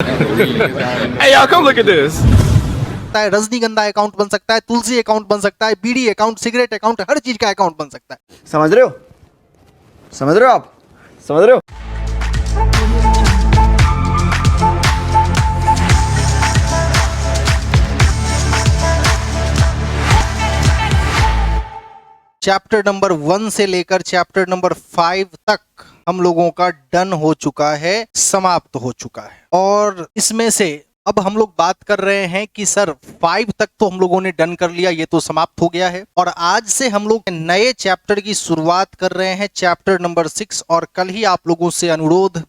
Hey y'all, come look at this. है, रजनीगंधा account बन सकता है, तुलसी अकाउंट बन सकता है, बीड़ी अकाउंट, सिगरेट अकाउंट, हर चीज का अकाउंट बन सकता है। समझ रहे हो? समझ रहे हो आप? समझ रहे हो? चैप्टर नंबर 1 से लेकर चैप्टर नंबर 5 तक हम लोगों का डन हो चुका है, समाप्त हो चुका है। और इसमें से अब हम लोग बात कर रहे हैं कि सर 5 तक तो हम लोगों ने डन कर लिया, ये तो समाप्त हो गया है। और आज से हम लोग नए चैप्टर की शुरुआत कर रहे हैं, चैप्टर नंबर 6। और कल ही आप लोगों से अनुरोध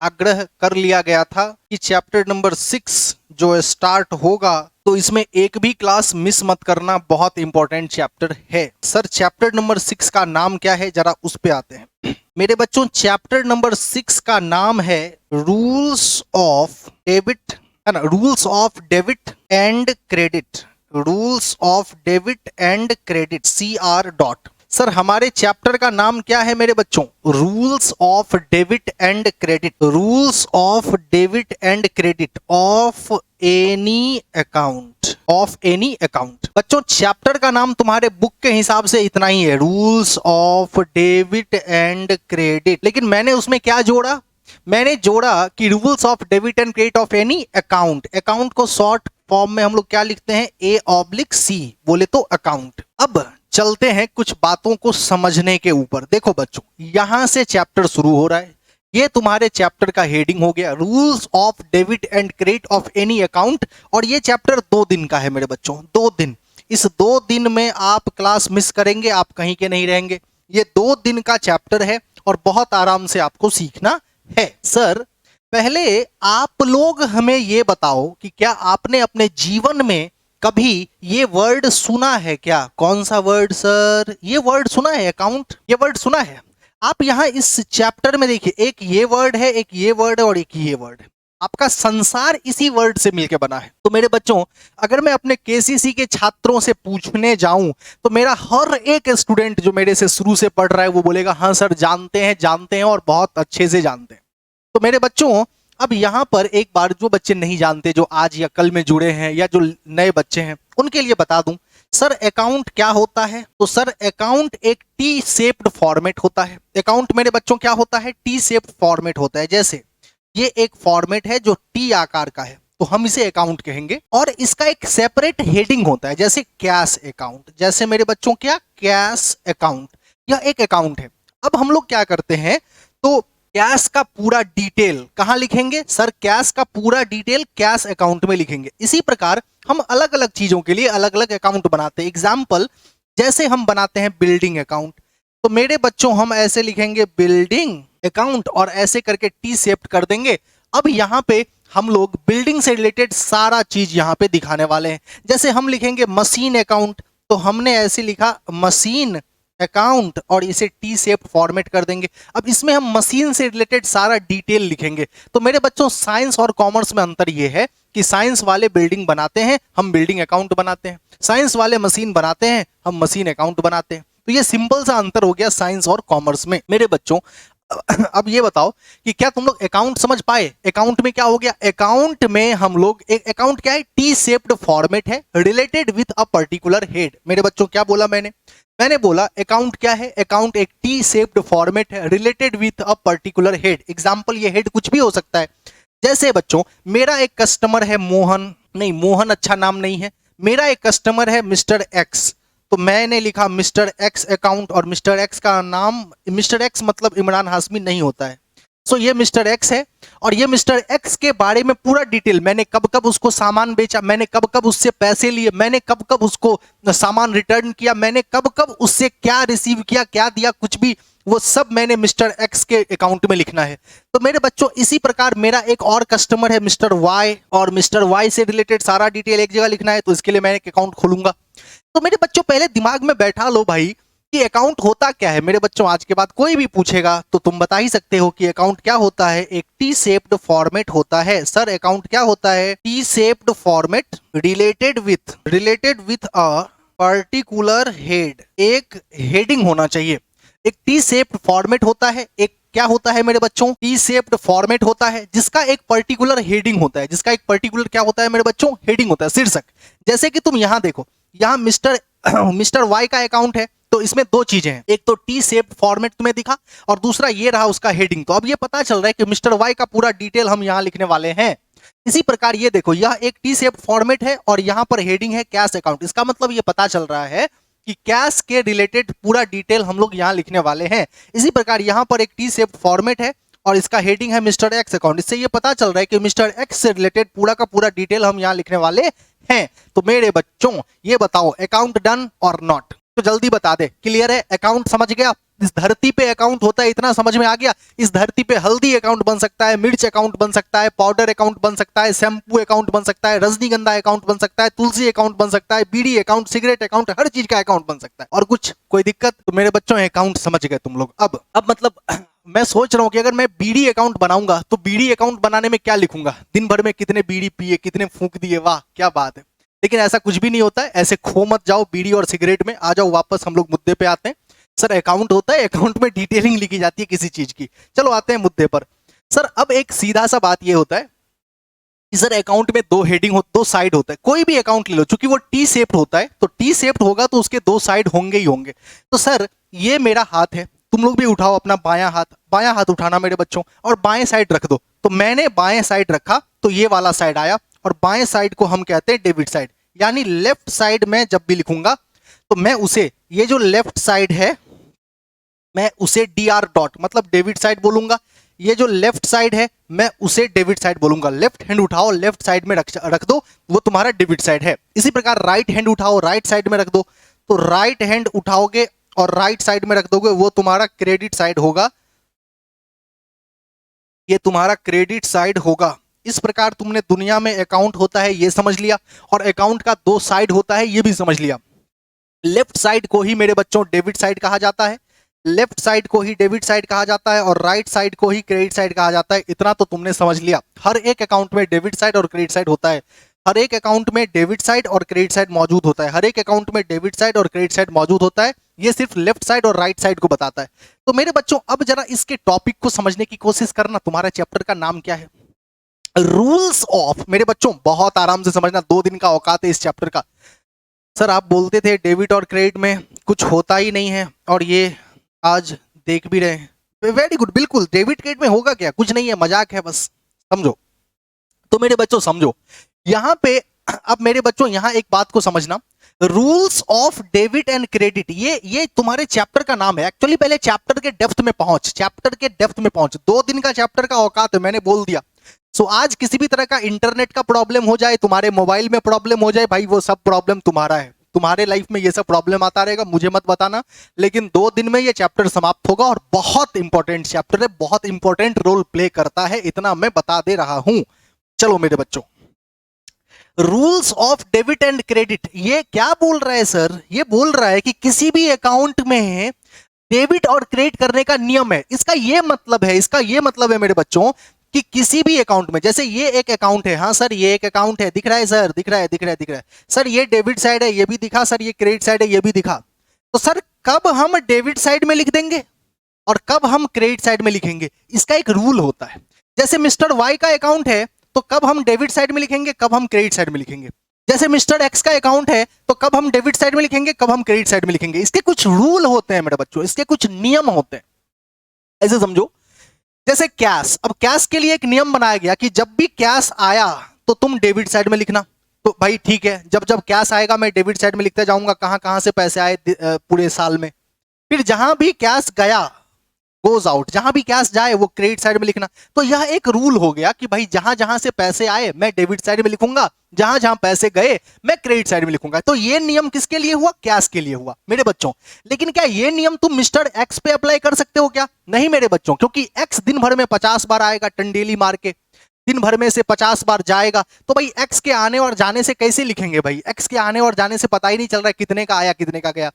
आग्रह कर लिया गया था कि चैप्टर नंबर 6 जो स्टार्ट होगा तो इसमें एक भी क्लास मिस मत करना, बहुत इंपॉर्टेंट चैप्टर है। सर चैप्टर नंबर 6 का नाम क्या है, जरा उस पे आते हैं। मेरे बच्चों चैप्टर नंबर 6 का नाम है रूल्स ऑफ डेबिट, है ना, rules of debit and credit, rules of debit and credit, CR dot. Sir हमारे चैप्टर का नाम क्या है मेरे बच्चों? Rules of debit and credit, rules of debit and credit of any account, of any account. बच्चों चैप्टर का नाम तुम्हारे बुक के हिसाब से इतना ही है, rules of debit and credit. लेकिन मैंने उसमें क्या जोड़ा? मैंने जोड़ा कि rules of debit and credit of any account. Account को शॉर्ट फॉर्म में हम लोग क्या लिखते हैं? A/C, बोले तो अकाउंट। अब चलते हैं कुछ बातों को समझने के ऊपर। देखो बच्चों यहां से चैप्टर शुरू हो रहा है, ये तुम्हारे चैप्टर का हेडिंग हो गया, rules of debit and credit of any account. और ये चैप्टर 2 दिन का है मेरे बच्चों, 2 दिन। इस 2 दिन में आप क्लास मिस करेंगे, आप कहीं के नहीं रहेंगे। ये 2 दिन का चैप्टर है और बहुत आराम से आपको सीखना है। सर पहले आप लोग हमें ये बताओ कि क्या आपने अपने जीवन में कभी ये वर्ड सुना है क्या? कौन सा वर्ड सर? ये वर्ड सुना है, अकाउंट, ये वर्ड सुना है? आप यहां इस चैप्टर में देखिए, एक ये वर्ड है, एक ये वर्ड है और एक ये वर्ड है। आपका संसार इसी वर्ड से मिलके बना है। तो मेरे बच्चों अगर मैं अपने KCC के छात्रों से पूछने जाऊं तो मेरा हर एक स्टूडेंट जो मेरे से शुरू से पढ़ रहा है वो बोलेगा हाँ सर जानते हैं और बहुत अच्छे से जानते हैं। तो मेरे बच्चों अब यहाँ पर एक बार जो बच्चे नहीं जानते, जो आज या कल में जुड़े हैं या जो नए बच्चे हैं, उनके लिए बता दूं सर अकाउंट क्या होता है। तो सर अकाउंट एक टी शेप्ड फॉर्मेट होता है। अकाउंट मेरे बच्चों क्या होता है? टी शेप्ड फॉर्मेट होता है। जैसे ये एक फॉर्मेट है जो टी आकार का है तो हम इसे अकाउंट कहेंगे। और इसका एक सेपरेट हेडिंग होता है, जैसे कैश अकाउंट। जैसे मेरे बच्चों क्या? कैश अकाउंट, यह एक अकाउंट है। अब हम लोग क्या करते हैं, तो कैश का पूरा डिटेल कहां लिखेंगे? सर कैश का पूरा डिटेल कैश अकाउंट में लिखेंगे। इसी प्रकार हम अलग अलग चीजों के लिए अलग अलग अकाउंट बनाते हैं। एग्जाम्पल जैसे हम बनाते हैं बिल्डिंग अकाउंट, तो मेरे बच्चों हम ऐसे लिखेंगे बिल्डिंग अकाउंट और ऐसे करके टी शेप्ड कर देंगे। अब यहाँ पे हम लोग बिल्डिंग से रिलेटेड सारा चीज यहाँ पे दिखाने वाले हैं। जैसे हम लिखेंगे मशीन अकाउंट, तो हमने ऐसे लिखा मशीन अकाउंट और इसे टी शेप फॉर्मेट कर देंगे। अब इसमें हम मशीन से रिलेटेड सारा डिटेल लिखेंगे। तो मेरे बच्चों साइंस और कॉमर्स में अंतर यह है कि साइंस वाले बिल्डिंग बनाते हैं, हम बिल्डिंग अकाउंट बनाते हैं। साइंस वाले मशीन बनाते हैं, हम मशीन अकाउंट बनाते हैं। तो ये सिंपल सा अंतर हो गया साइंस और कॉमर्स में। मेरे बच्चों अब ये बताओ कि क्या तुम लोग अकाउंट समझ पाए? अकाउंट में क्या हो गया? अकाउंट में हम लोग एक अकाउंट क्या है? टी शेप्ड फॉर्मेट है related with a particular head. मेरे बच्चों क्या बोला मैंने बोला अकाउंट क्या है? अकाउंट एक टी शेप्ड फॉर्मेट है related with a particular head. Example ये हेड कुछ भी हो सकता है। जैसे बच्चों मेरा एक कस्टमर है मोहन, नहीं मोहन अच्छा नाम नहीं है, मेरा एक कस्टमर है मिस्टर एक्स, तो मैंने लिखा मिस्टर एक्स अकाउंट। और मिस्टर एक्स का नाम, मिस्टर एक्स मतलब इमरान हाशमी नहीं होता है। सो ये मिस्टर एक्स है और ये मिस्टर एक्स के बारे में पूरा डिटेल, मैंने कब कब उसको सामान बेचा, मैंने कब कब उससे पैसे लिए, मैंने कब कब उसको सामान रिटर्न किया, मैंने कब कब उससे क्या रिसीव किया, क्या दिया, कुछ भी, वो सब मैंने मिस्टर एक्स के अकाउंट में लिखना है। तो मेरे बच्चों इसी प्रकार मेरा एक और कस्टमर है मिस्टर वाई, और मिस्टर वाई से रिलेटेड सारा डिटेल एक जगह लिखना है, तो इसके लिए मैं एक अकाउंट खोलूंगा। तो मेरे बच्चों पहले दिमाग में बैठा लो भाई कि अकाउंट होता क्या है। मेरे बच्चों आज के बाद कोई भी पूछेगा तो तुम बता ही सकते हो कि अकाउंट क्या होता है। एक टी शेप्ड फॉर्मेट होता है। सर अकाउंट क्या होता है? T shaped format related with a particular head. एक हेडिंग होना चाहिए। एक टी शेप्ड फॉर्मेट होता है, एक क्या होता है मेरे बच्चों, टी शेप्ड फॉर्मेट होता है जिसका एक पर्टिकुलर हेडिंग होता है, जिसका एक पर्टिकुलर क्या होता है मेरे बच्चों, हेडिंग होता है, शीर्षक। जैसे कि तुम यहां देखो, यहां मिस्टर वाई का अकाउंट है, तो इसमें दो चीजें हैं, एक तो टी शेप्ड फॉर्मेट तुम्हें दिखा और दूसरा ये रहा उसका हेडिंग। तो अब ये पता चल रहा है कि मिस्टर वाई का पूरा डिटेल हम यहां लिखने वाले हैं। इसी प्रकार ये देखो, यह एक टी शेप्ड फॉर्मेट है और यहां पर हेडिंग है कैश अकाउंट। इसका मतलब ये पता चल रहा है कि कैश के रिलेटेड पूरा डिटेल हम लोग यहां लिखने वाले हैं। इसी प्रकार यहां पर एक टी शेप्ड फॉर्मेट है और इसका हेडिंग है मिस्टर एक्स अकाउंट। इससे ये पता चल रहा है कि मिस्टर एक्स से रिलेटेड पूरा का पूरा डिटेल हम यहां लिखने वाले हैं। तो मेरे बच्चों ये बताओ, अकाउंट डन और नॉट? तो जल्दी बता दे, क्लियर है? अकाउंट समझ गया? इस धरती पे अकाउंट होता है इतना समझ में आ गया। इस धरती पे हल्दी अकाउंट बन सकता है, मिर्च अकाउंट बन सकता है, पाउडर अकाउंट बन सकता है, शैम्पू अकाउंट बन सकता है, रजनीगंधा अकाउंट बन सकता है, तुलसी अकाउंट बन सकता है, बीड़ी अकाउंट, सिगरेट अकाउंट, हर चीज का अकाउंट बन सकता है। और कुछ कोई दिक्कत? तो मेरे बच्चों अकाउंट समझ गए तुम लोग। अब मतलब मैं सोच रहा हूं कि अगर मैं बीड़ी अकाउंट बनाऊंगा तो बीड़ी अकाउंट बनाने में क्या लिखूंगा, दिन भर में कितने बीड़ी पिए, कितने फूंक दिए, वाह क्या बात है। लेकिन ऐसा कुछ भी नहीं होता है, ऐसे खो मत जाओ बीड़ी और सिगरेट में। आ जाओ वापस, हम लोग मुद्दे पे आते हैं। सर अकाउंट होता है, अकाउंट में डिटेलिंग लिखी जाती है किसी चीज की। चलो आते हैं मुद्दे पर। सर अब एक सीधा सा बात ये होता है कि सर अकाउंट में दो हेडिंग दो साइड होता है। कोई भी अकाउंट ले लो, चूंकि वो टी शेप्ड होता है तो टी शेप्ड होगा तो उसके दो साइड होंगे ही होंगे। तो सर ये मेरा हाथ है, तुम लोग भी उठाओ अपना बायां हाथ उठाना मेरे बच्चों और बाएं साइड रख दो। तो मैंने बाएं साइड रखा तो ये वाला साइड आया और बाएं साइड को हम कहते हैं डेबिट साइड। यानी लेफ्ट साइड में जब भी लिखूंगा तो मैं उसे, ये जो लेफ्ट साइड है मैं उसे डीआर डॉट मतलब डेबिट साइड बोलूंगा। ये जो लेफ्ट साइड है मैं उसे डेबिट साइड बोलूंगा। लेफ्ट हैंड उठाओ, लेफ्ट साइड में रख दो, वो तुम्हारा डेबिट साइड है। इसी प्रकार राइट हैंड उठाओ, राइट साइड में रख दो, तो राइट हैंड उठाओगे और राइट साइड में रख दोगे, वो तुम्हारा क्रेडिट साइड होगा। ये तुम्हारा क्रेडिट साइड होगा। इस प्रकार तुमने दुनिया में अकाउंट होता है ये समझ लिया और अकाउंट का दो साइड होता है ये भी समझ लिया। लेफ्ट साइड को ही मेरे बच्चों डेबिट साइड कहा जाता है, लेफ्ट साइड को ही डेबिट साइड कहा जाता है और राइट साइड को ही क्रेडिट साइड कहा जाता है। इतना तो तुमने समझ लिया। हर एक अकाउंट में डेबिट साइड और क्रेडिट साइड होता है। हर एक अकाउंट में डेबिट साइड और क्रेडिट साइड मौजूद होता है। हर एक अकाउंट में डेबिट साइड और क्रेडिट साइड मौजूद होता है। ये सिर्फ लेफ्ट साइड और राइट साइड को बताता है। तो मेरे बच्चों अब जरा इसके टॉपिक को समझने की कोशिश करना। तुम्हारा चैप्टर का नाम क्या है? Rules of. मेरे बच्चों बहुत आराम से समझना, 2 दिन का औकात है इस चैप्टर का। सर आप बोलते थे डेबिट और क्रेडिट में कुछ होता ही नहीं है और ये आज देख भी रहे हैं। वेरी गुड, बिल्कुल डेबिट क्रेडिट में होगा क्या, कुछ नहीं है, मजाक है बस, समझो। तो मेरे बच्चों समझो यहां पे, अब मेरे बच्चों यहां एक बात को समझना, rules of debit and credit, ये तुम्हारे चैप्टर का नाम है। एक्चुअली पहले चैप्टर के डेप्थ में पहुंच। 2 दिन का चैप्टर का औकात है, मैंने बोल दिया। सो आज किसी भी तरह का इंटरनेट का प्रॉब्लम हो जाए, तुम्हारे मोबाइल में प्रॉब्लम हो जाए, भाई वो सब प्रॉब्लम तुम्हारा है। तुम्हारे लाइफ में ये सब प्रॉब्लम आता रहेगा, मुझे मत बताना। लेकिन 2 दिन में ये चैप्टर समाप्त होगा और बहुत इंपॉर्टेंट चैप्टर है, बहुत इंपॉर्टेंट रोल प्ले करता है, इतना मैं बता दे रहा हूं। चलो मेरे बच्चों, rules of debit and credit, ये क्या बोल रहा है सर? ये बोल रहा है कि किसी भी अकाउंट में डेबिट और क्रेडिट करने का नियम है। इसका ये मतलब है मेरे बच्चों कि किसी भी अकाउंट में, जैसे ये एक अकाउंट है, हाँ सर ये एक अकाउंट है, दिख रहा है सर, दिख रहा है सर, ये डेबिट साइड है, ये भी दिखा सर, ये क्रेडिट साइड है, ये भी दिखा। तो सर कब हम डेबिट साइड में लिख देंगे और कब हम क्रेडिट साइड में लिखेंगे, इसका एक रूल होता है। जैसे मिस्टर वाई का अकाउंट है तो कब हम डेबिट साइड में लिखेंगे, कब हम क्रेडिट साइड में लिखेंगे। जैसे मिस्टर एक्स का अकाउंट है तो कब हम डेबिट साइड में लिखेंगे, कब हम क्रेडिट साइड में लिखेंगे। इसके कुछ रूल होते हैं मेरे बच्चों, इसके कुछ नियम होते हैं। ऐसे समझो, जैसे कैश, अब कैश के लिए एक नियम बनाया गया कि जब भी कैश आया तो तुम डेबिट साइड में लिखना। तो भाई ठीक है, जब जब कैश आएगा मैं डेबिट साइड में लिखते जाऊंगा, कहां कहां से पैसे आए पूरे साल में। फिर जहां भी कैश गया, गोज आउट, जहां भी कैश जाए वो क्रेडिट साइड में लिखना। तो यह एक रूल हो गया कि भाई जहां जहां से पैसे आए मैं डेबिट साइड में लिखूंगा, जहां जहां पैसे गए मैं क्रेडिट साइड में लिखूंगा। तो ये नियम किसके लिए हुआ? कैश के लिए हुआ मेरे बच्चों। लेकिन क्या ये नियम तुम मिस्टर एक्स पे अप्लाई कर सकते हो क्या? नहीं मेरे बच्चों, क्योंकि एक्स दिन भर में 50 बार आएगा टंडेली मार के, दिन भर में से 50 बार जाएगा। तो भाई एक्स के आने और जाने से कैसे लिखेंगे? भाई एक्स के आने और जाने से पता ही नहीं चल रहा है कितने का आया कितने का गया।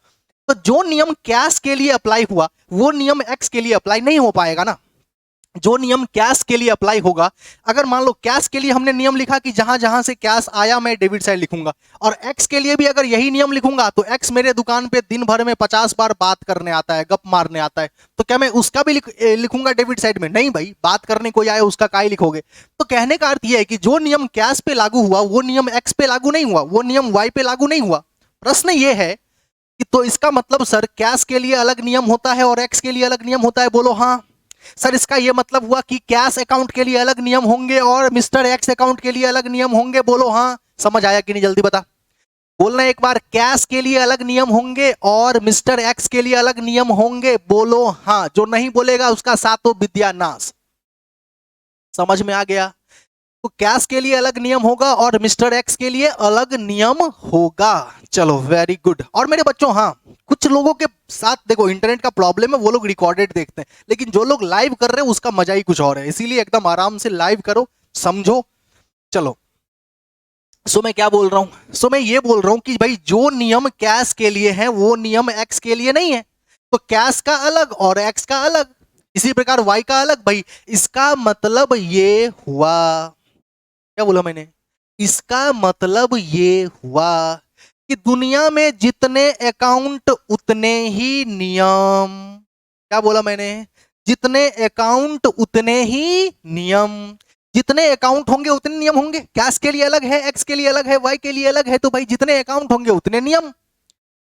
तो जो नियम कैश के लिए अप्लाई हुआ वो नियम एक्स के लिए अप्लाई नहीं हो पाएगा ना। जो नियम कैश के लिए अप्लाई होगा, अगर मान लो कैश के लिए हमने नियम लिखा कि जहां जहां से कैश आया मैं डेबिट साइड लिखूंगा, और एक्स के लिए भी अगर यही नियम लिखूंगा तो एक्स मेरे दुकान पे दिन भर में 50 बार बात करने आता है, गप मारने आता है, तो क्या मैं उसका भी लिखूंगा डेबिट साइड में? नहीं भाई, बात करने कोई आए उसका काय लिखोगे? तो कहने का अर्थ यह है कि जो नियम कैश पे लागू हुआ वो नियम एक्स पे लागू नहीं हुआ, वो नियम वाई पे लागू नहीं हुआ। प्रश्न ये है कि तो इसका मतलब सर कैश के लिए अलग नियम होता है और एक्स के लिए अलग नियम होता है? बोलो हाँ। सर इसका यह मतलब हुआ कि कैश अकाउंट के लिए अलग नियम होंगे और मिस्टर एक्स अकाउंट के लिए अलग नियम होंगे? बोलो हाँ। समझ आया कि नहीं? जल्दी बता, बोलना एक बार। कैश के लिए अलग नियम होंगे और मिस्टर एक्स के लिए अलग नियम होंगे? बोलो हाँ। जो नहीं बोलेगा उसका सातों विद्या नाश। समझ में आ गया? तो कैश के लिए अलग नियम होगा और मिस्टर एक्स के लिए अलग नियम होगा। चलो वेरी गुड। और मेरे बच्चों हाँ, कुछ लोगों के साथ देखो इंटरनेट का प्रॉब्लम है, वो लोग रिकॉर्डेड देखते हैं, लेकिन जो लोग लाइव कर रहे हैं उसका मजा ही कुछ और है, इसीलिए एकदम आराम से लाइव करो, समझो। चलो, सो मैं क्या बोल रहा हूं? सो मैं ये बोल रहा हूं कि भाई जो नियम कैश के लिए है वो नियम एक्स के लिए नहीं है। तो कैश का अलग और एक्स का अलग, इसी प्रकार वाई का अलग। भाई इसका मतलब ये हुआ, क्या बोला मैंने? इसका मतलब ये हुआ कि दुनिया में जितने अकाउंट उतने ही नियम। क्या बोला मैंने? जितने अकाउंट उतने ही नियम। जितने अकाउंट होंगे उतने नियम होंगे। कैश के लिए अलग है, एक्स के लिए अलग है, वाई के लिए अलग है, तो भाई जितने अकाउंट होंगे उतने नियम।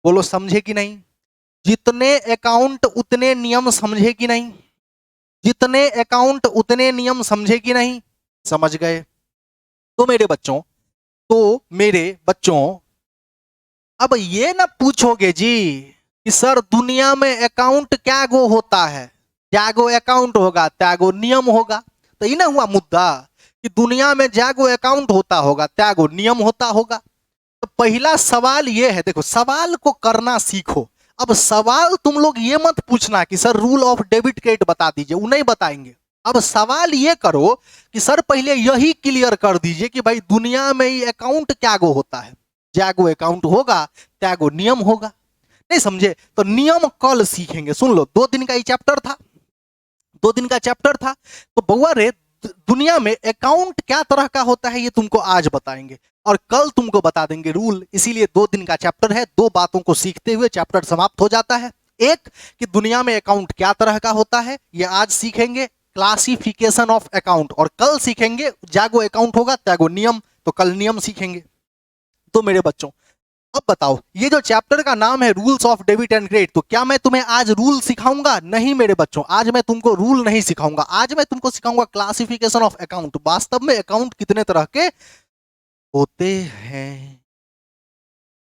बोलो समझे कि नहीं? जितने अकाउंट उतने नियम, समझे कि नहीं? जितने अकाउंट उतने नियम, समझे कि नहीं? समझ गए? तो मेरे बच्चों अब ये ना पूछोगे जी कि सर दुनिया में अकाउंट क्या गो होता है, जागो अकाउंट होगा त्यागो नियम होगा। तो ये ना हुआ मुद्दा कि दुनिया में जागो अकाउंट होता होगा त्यागो नियम होता होगा। तो पहला सवाल ये है, देखो सवाल को करना सीखो। अब सवाल तुम लोग ये मत पूछना कि sir rule of debit credit बता दीजिए, वो नहीं बताएंगे। अब सवाल ये करो कि सर पहले यही क्लियर कर दीजिए कि भाई दुनिया में ही अकाउंट क्या गो होता है, जागो अकाउंट होगा त्यागो नियम होगा। नहीं समझे तो नियम कल सीखेंगे, सुन लो। 2 दिन का ही चैप्टर था, 2 दिन का चैप्टर था। तो बउआ रे, दुनिया में अकाउंट क्या तरह का होता है ये तुमको आज बताएंगे और कल तुमको बता देंगे रूल। इसीलिए 2 दिन का चैप्टर है, 2 बातों को सीखते हुए चैप्टर समाप्त हो जाता है। एक कि दुनिया में अकाउंट क्या तरह का होता है ये आज सीखेंगे, क्लासिफिकेशन ऑफ अकाउंट, और कल सीखेंगे जागो अकाउंट होगा त्यागो नियम, तो कल नियम सीखेंगे। तो मेरे बच्चों अब बताओ, ये जो चैप्टर का नाम है rules of debit and credit, तो क्या मैं तुम्हें आज रूल सिखाऊंगा? नहीं मेरे बच्चों, आज मैं तुमको रूल नहीं सिखाऊंगा, आज मैं तुमको सिखाऊंगा क्लासिफिकेशन ऑफ अकाउंट। वास्तव में अकाउंट कितने तरह के होते हैं।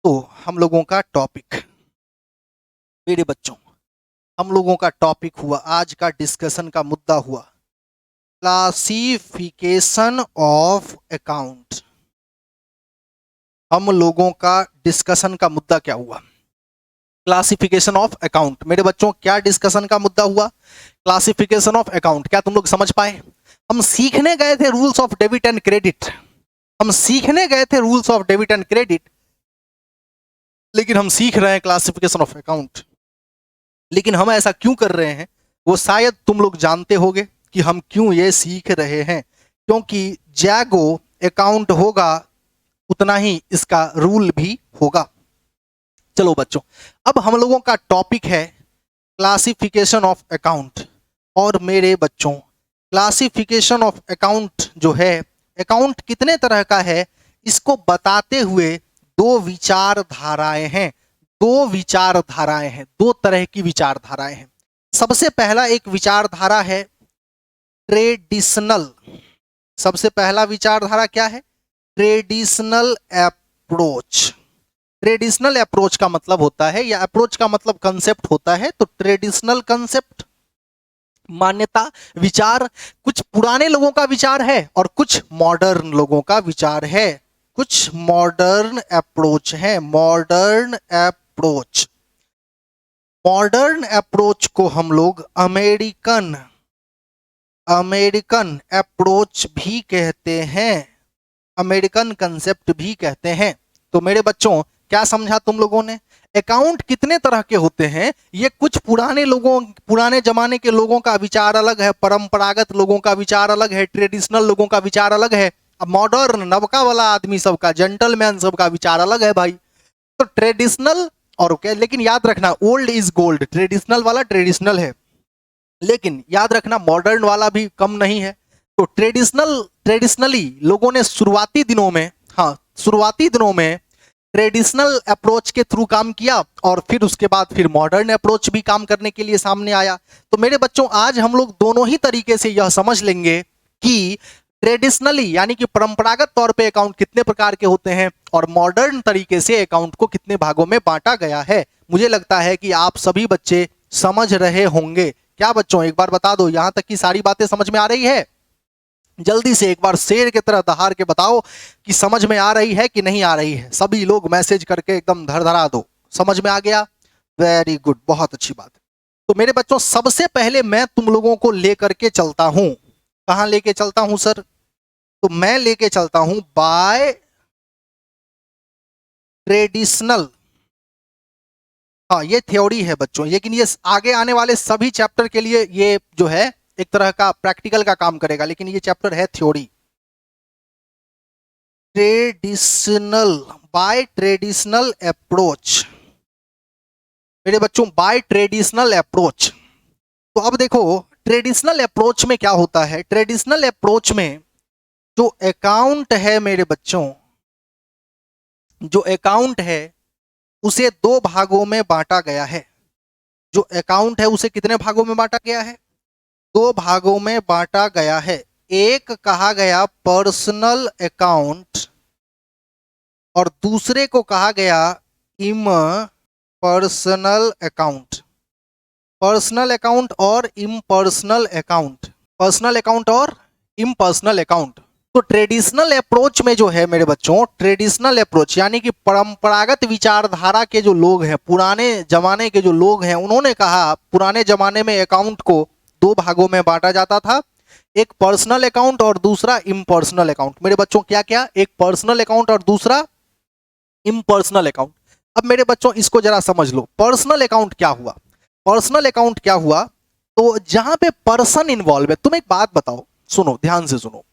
तो हम लोगों का टॉपिक, मेरे बच्चों हम लोगों का टॉपिक हुआ, आज का डिस्कशन का मुद्दा हुआ क्लासिफिकेशन ऑफ अकाउंट। हम लोगों का डिस्कशन का मुद्दा क्या हुआ? Classification of account. मेरे बच्चों क्या डिस्कशन का मुद्दा हुआ? Classification of account. क्या तुम लोग समझ पाए? हम सीखने गए थे rules of debit and credit, हम सीखने गए थे rules of debit and credit, लेकिन हम सीख रहे हैं क्लासिफिकेशन ऑफ अकाउंट। लेकिन हम ऐसा क्यों कर रहे हैं वो शायद तुम लोग जानते होगे कि हम क्यों ये सीख रहे हैं। क्योंकि जैगो अकाउंट होगा उतना ही इसका रूल भी होगा। चलो बच्चों, अब हम लोगों का टॉपिक है क्लासिफिकेशन ऑफ अकाउंट। और मेरे बच्चों क्लासिफिकेशन ऑफ अकाउंट जो है, अकाउंट कितने तरह का है इसको बताते हुए 2 विचारधाराएं हैं। 2 विचारधाराएं हैं, 2 तरह की विचारधाराएं हैं। सबसे पहला एक विचारधारा है ट्रेडिशनल। सबसे पहला विचारधारा क्या है? Traditional approach. ट्रेडिशनल अप्रोच का मतलब होता है, या अप्रोच का मतलब कंसेप्ट होता है, तो ट्रेडिशनल कंसेप्ट मान्यता विचार कुछ पुराने लोगों का विचार है और कुछ मॉडर्न लोगों का विचार है। कुछ मॉडर्न अप्रोच है, मॉडर्न अप्रोच। मॉडर्न अप्रोच को हम लोग अमेरिकन अप्रोच भी कहते हैं, अमेरिकन कंसेप्ट भी कहते हैं। तो मेरे बच्चों क्या समझा तुम लोगों ने? अकाउंट कितने तरह के होते हैं, ये कुछ पुराने जमाने के लोगों का विचार अलग है, परंपरागत लोगों का विचार अलग है, ट्रेडिशनल लोगों का विचार अलग है। अब मॉडर्न नवका वाला आदमी सबका, जेंटलमैन सबका विचार अलग है भाई। तो ट्रेडिशनल और क्या, लेकिन याद रखना ओल्ड इज गोल्ड, ट्रेडिशनल वाला ट्रेडिशनल है, लेकिन याद रखना मॉडर्न वाला भी कम नहीं है। तो ट्रेडिशनली लोगों ने शुरुआती दिनों में, हाँ शुरुआती दिनों में ट्रेडिशनल अप्रोच के थ्रू काम किया, और फिर उसके बाद फिर मॉडर्न अप्रोच भी काम करने के लिए सामने आया। तो मेरे बच्चों आज हम लोग दोनों ही तरीके से यह समझ लेंगे कि ट्रेडिशनली यानी कि परंपरागत तौर पे अकाउंट कितने प्रकार के होते हैं, और मॉडर्न तरीके से अकाउंट को कितने भागों में बांटा गया है। मुझे लगता है कि आप सभी बच्चे समझ रहे होंगे। क्या बच्चों एक बार बता दो, यहां तक की सारी बातें समझ में आ रही है? जल्दी से एक बार शेर की तरह दहाड़ के बताओ कि समझ में आ रही है कि नहीं आ रही है। सभी लोग मैसेज करके एकदम धड़धड़ा दो, समझ में आ गया? वेरी गुड, बहुत अच्छी बात। तो मेरे बच्चों सबसे पहले मैं तुम लोगों को लेकर के चलता हूं, कहां लेके चलता हूं सर? तो मैं लेके चलता हूं बाय ट्रेडिशनल। हाँ ये थ्योरी है बच्चों, लेकिन ये आगे आने वाले सभी चैप्टर के लिए ये जो है एक तरह का प्रैक्टिकल का काम करेगा, लेकिन ये चैप्टर है theory. Traditional, by traditional approach मेरे बच्चों, बाय ट्रेडिशनल अप्रोच। तो अब देखो ट्रेडिशनल अप्रोच में क्या होता है। ट्रेडिशनल अप्रोच में जो अकाउंट है मेरे बच्चों, जो अकाउंट है उसे दो भागों में बांटा गया है। जो अकाउंट है उसे कितने भागों में बांटा गया है? दो भागों में बांटा गया है। एक कहा गया पर्सनल अकाउंट और दूसरे को कहा गया इम्पर्सनल अकाउंट। पर्सनल अकाउंट और इम्पर्सनल अकाउंट, पर्सनल अकाउंट और इम्पर्सनल अकाउंट। तो ट्रेडिशनल अप्रोच में जो है मेरे बच्चों, ट्रेडिशनल अप्रोच यानी कि परंपरागत विचारधारा के जो लोग हैं, पुराने जमाने के जो लोग हैं, उन्होंने कहा पुराने जमाने में अकाउंट को दो भागों में बांटा जाता था, एक पर्सनल अकाउंट और दूसरा इम्पर्सनल अकाउंट। मेरे बच्चों क्या क्या? एक पर्सनल अकाउंट और दूसरा इम्पर्सनल अकाउंट। अब मेरे बच्चों इसको जरा समझ लो, पर्सनल अकाउंट क्या हुआ? पर्सनल अकाउंट क्या हुआ? तो जहां पे पर्सन इन्वॉल्व है, तुम एक बात बताओ, सुनो ध्यान से सुनो।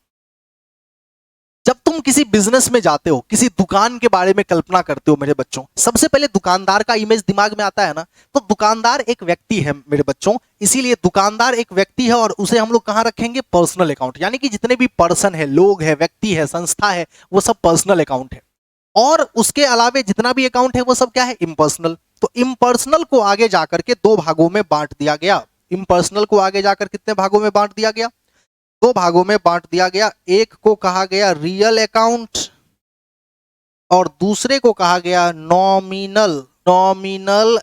जब तुम किसी बिजनेस में जाते हो, किसी दुकान के बारे में कल्पना करते हो मेरे बच्चों, सबसे पहले दुकानदार का इमेज दिमाग में आता है ना। तो दुकानदार एक व्यक्ति है मेरे बच्चों, इसीलिए दुकानदार एक व्यक्ति है और उसे हम लोग कहां रखेंगे? Personal account. यानी कि जितने भी पर्सन है, लोग है, व्यक्ति है, संस्था है, वो सब पर्सनल अकाउंट है। और उसके अलावे जितना भी अकाउंट है वो सब क्या है? इम्पर्सनल। तो इम्पर्सनल को आगे जाकर के दो भागों में बांट दिया गया। इम्पर्सनल को आगे जाकर कितने भागों में बांट दिया गया? दो भागों में बांट दिया गया। एक को कहा गया रियल अकाउंट और दूसरे को कहा गया नॉमिनल